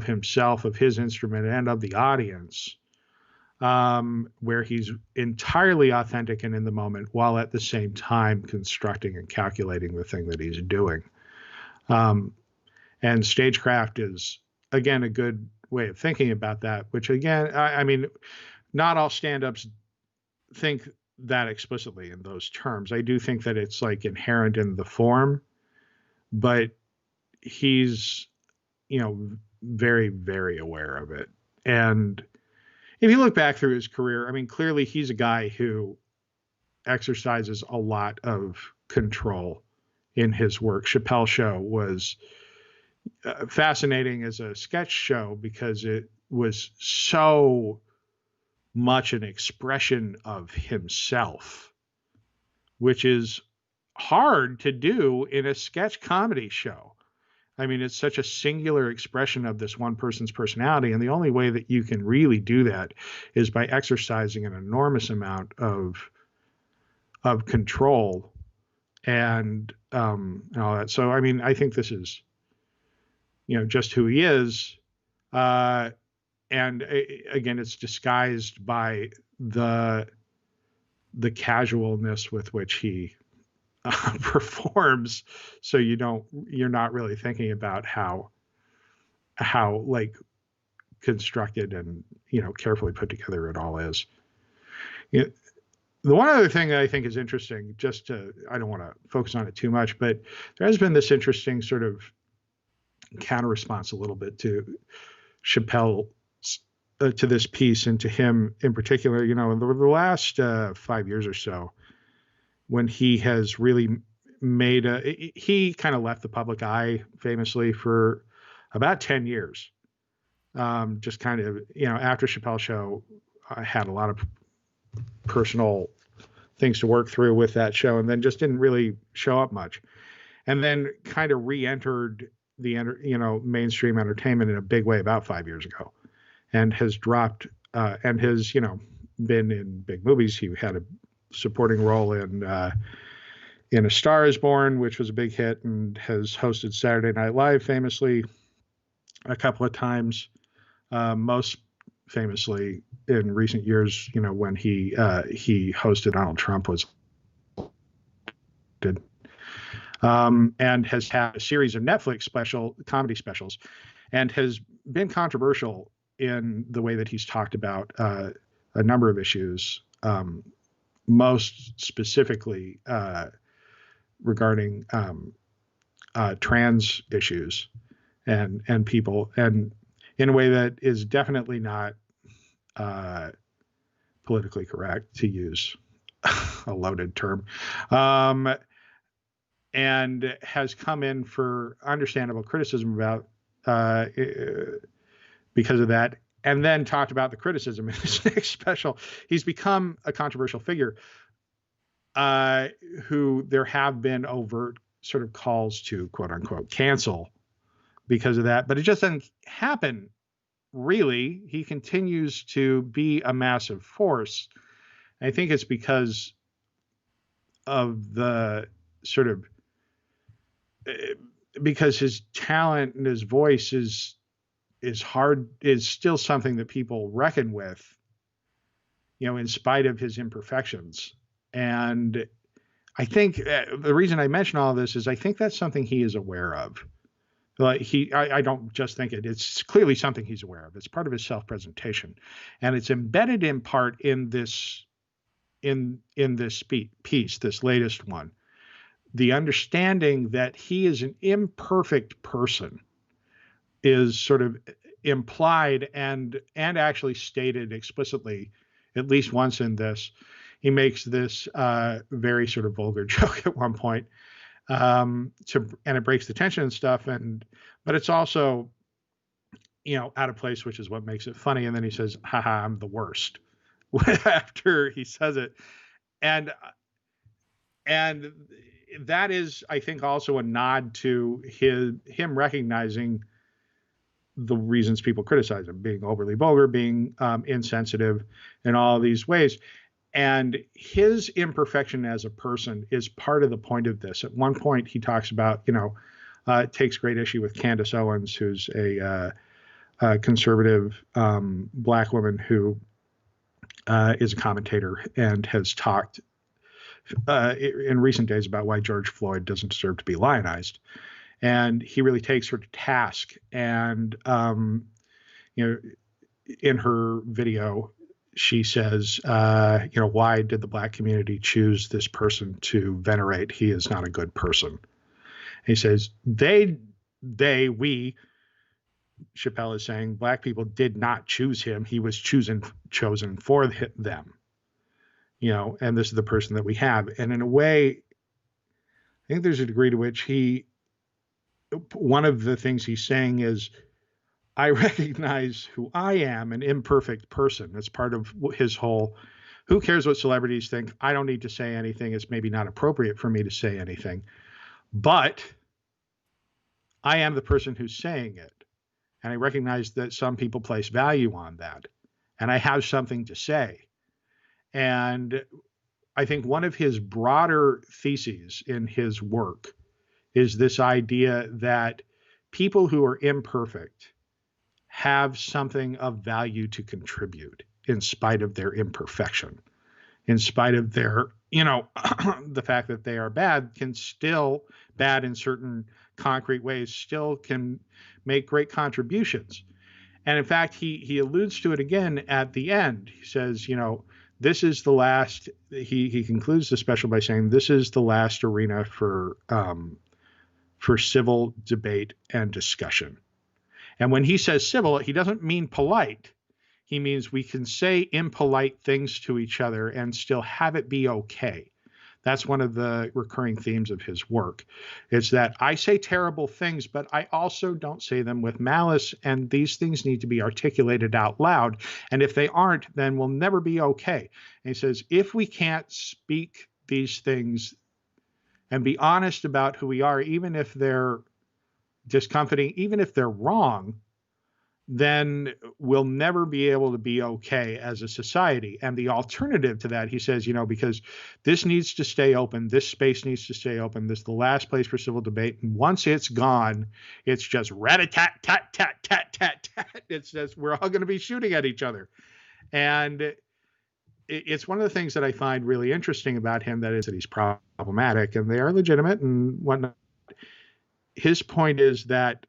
himself, of his instrument, and of the audience, where he's entirely authentic and in the moment, while at the same time constructing and calculating the thing that he's doing. Um, and stagecraft is, again, a good way of thinking about that, which, again, I mean, not all stand ups think that explicitly in those terms. I do think that it's like inherent in the form, but he's, very, very aware of it. And if you look back through his career, I mean, clearly he's a guy who exercises a lot of control in his work. Chappelle Show was fascinating as a sketch show because it was so much an expression of himself, which is hard to do in a sketch comedy show. I mean, it's such a singular expression of this one person's personality. And the only way that you can really do that is by exercising an enormous amount of control and all that. So, I mean, I think this is, just who he is. Uh, and again, it's disguised by the casualness with which he performs. So you're not really thinking about how like constructed and carefully put together it all is. You the one other thing that I think is interesting, I don't want to focus on it too much, but there has been this interesting sort of counter response a little bit to Chappelle, to this piece, and to him in particular. In the last 5 years or so, when he has really he kind of left the public eye famously for about 10 years. Just kind of, after Chappelle Show, I had a lot of personal things to work through with that show, and then just didn't really show up much. And then kind of re-entered the mainstream entertainment in a big way about 5 years ago, and has dropped and has been in big movies. He had a supporting role in A Star Is Born, which was a big hit, and has hosted Saturday Night Live famously a couple of times. Most famously in recent years, when he hosted Donald Trump was did, and has had a series of Netflix comedy specials, and has been controversial in the way that he's talked about a number of issues, most specifically regarding trans issues and people, and in a way that is definitely not politically correct, to use a loaded term, and has come in for understandable criticism about because of that, and then talked about the criticism in his next special. He's become a controversial figure who there have been overt sort of calls to quote unquote cancel because of that, but it just doesn't happen. Really, he continues to be a massive force. I think it's because of the sort of because his talent and his voice is still something that people reckon with, in spite of his imperfections. And I think the reason I mention all of this is I think that's something he is aware of. Like I don't just think it. It's clearly something he's aware of. It's part of his self-presentation, and it's embedded in part in this piece, this latest one. The understanding that he is an imperfect person is sort of implied and actually stated explicitly, at least once in this. He makes this very sort of vulgar joke at one point, and it breaks the tension and stuff, but it's also out of place, which is what makes it funny. And then he says, haha, I'm the worst after he says it. And that is, I think, also a nod to him recognizing the reasons people criticize him, being overly vulgar, being insensitive in all of these ways. And his imperfection as a person is part of the point of this. At one point, he talks about, takes great issue with Candace Owens, who's a conservative Black woman who is a commentator and has talked in recent days about why George Floyd doesn't deserve to be lionized. And he really takes her to task. And, in her video, she says, why did the Black community choose this person to venerate? He is not a good person. And he says, we, Chappelle is saying, Black people did not choose him. He was chosen for them, and this is the person that we have. And in a way, I think there's a degree to which one of the things he's saying is, I recognize who I am, an imperfect person. That's part of his whole, who cares what celebrities think? I don't need to say anything. It's maybe not appropriate for me to say anything. But I am the person who's saying it. And I recognize that some people place value on that. And I have something to say. And I think one of his broader theses in his work is this idea that people who are imperfect have something of value to contribute in spite of their imperfection, in spite of their, the fact that they are bad in certain concrete ways, still can make great contributions. And in fact, he alludes to it again at the end. He says, this is the last, he concludes the special by saying, this is the last arena for civil debate and discussion. And when he says civil, he doesn't mean polite. He means we can say impolite things to each other and still have it be okay. That's one of the recurring themes of his work. It's that I say terrible things, but I also don't say them with malice, and these things need to be articulated out loud. And if they aren't, then we'll never be okay. And he says, if we can't speak these things and be honest about who we are, even if they're discomforting, even if they're wrong, then we'll never be able to be okay as a society. And the alternative to that, he says, because this needs to stay open, this space needs to stay open, this is the last place for civil debate. And once it's gone, it's just rat-a-tat-tat-tat-tat-tat. It's just, we're all going to be shooting at each other. And it's one of the things that I find really interesting about him, that is that he's problematic, and they are legitimate and whatnot. His point is that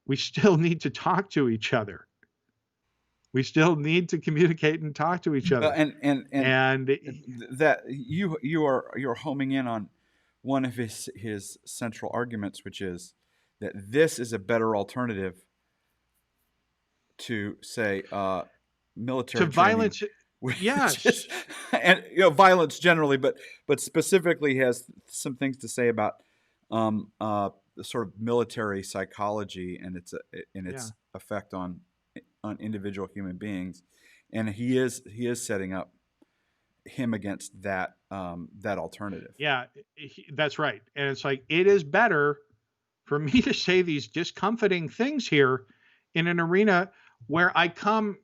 we still need to talk to each other. We still need to communicate and talk to each other. And that you're homing in on one of his central arguments, which is that this is a better alternative to, say, military to violence. Yes, and violence generally, but specifically has some things to say about the sort of military psychology and its effect on individual human beings, and he is setting up him against that alternative. Yeah, that's right. And it's like, it is better for me to say these discomforting things here in an arena where I come,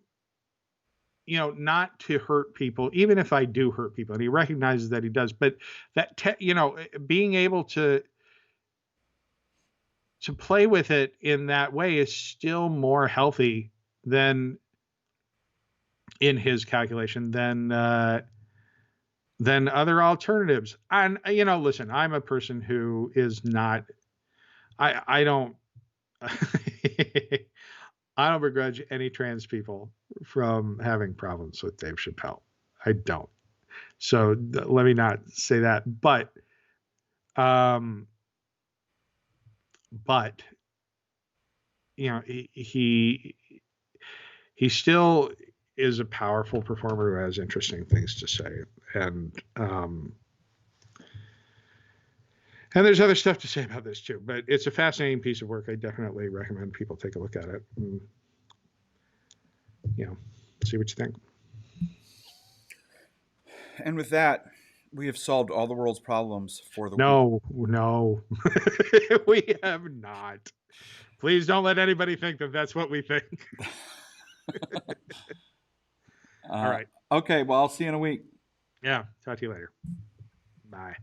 not to hurt people, even if I do hurt people, and he recognizes that he does, but that, being able to play with it in that way is still more healthy than, in his calculation, than other alternatives. And, listen, I'm a person who is not, I don't, I don't begrudge any trans people from having problems with Dave Chapelle. I don't. So let me not say that. But he still is a powerful performer who has interesting things to say, and there's other stuff to say about this too. But it's a fascinating piece of work. I definitely recommend people take a look at it. And, see what you think. And with that, we have solved all the world's problems for the week. No, we have not. Please don't let anybody think that that's what we think. All right. Okay, well, I'll see you in a week. Yeah, talk to you later. Bye.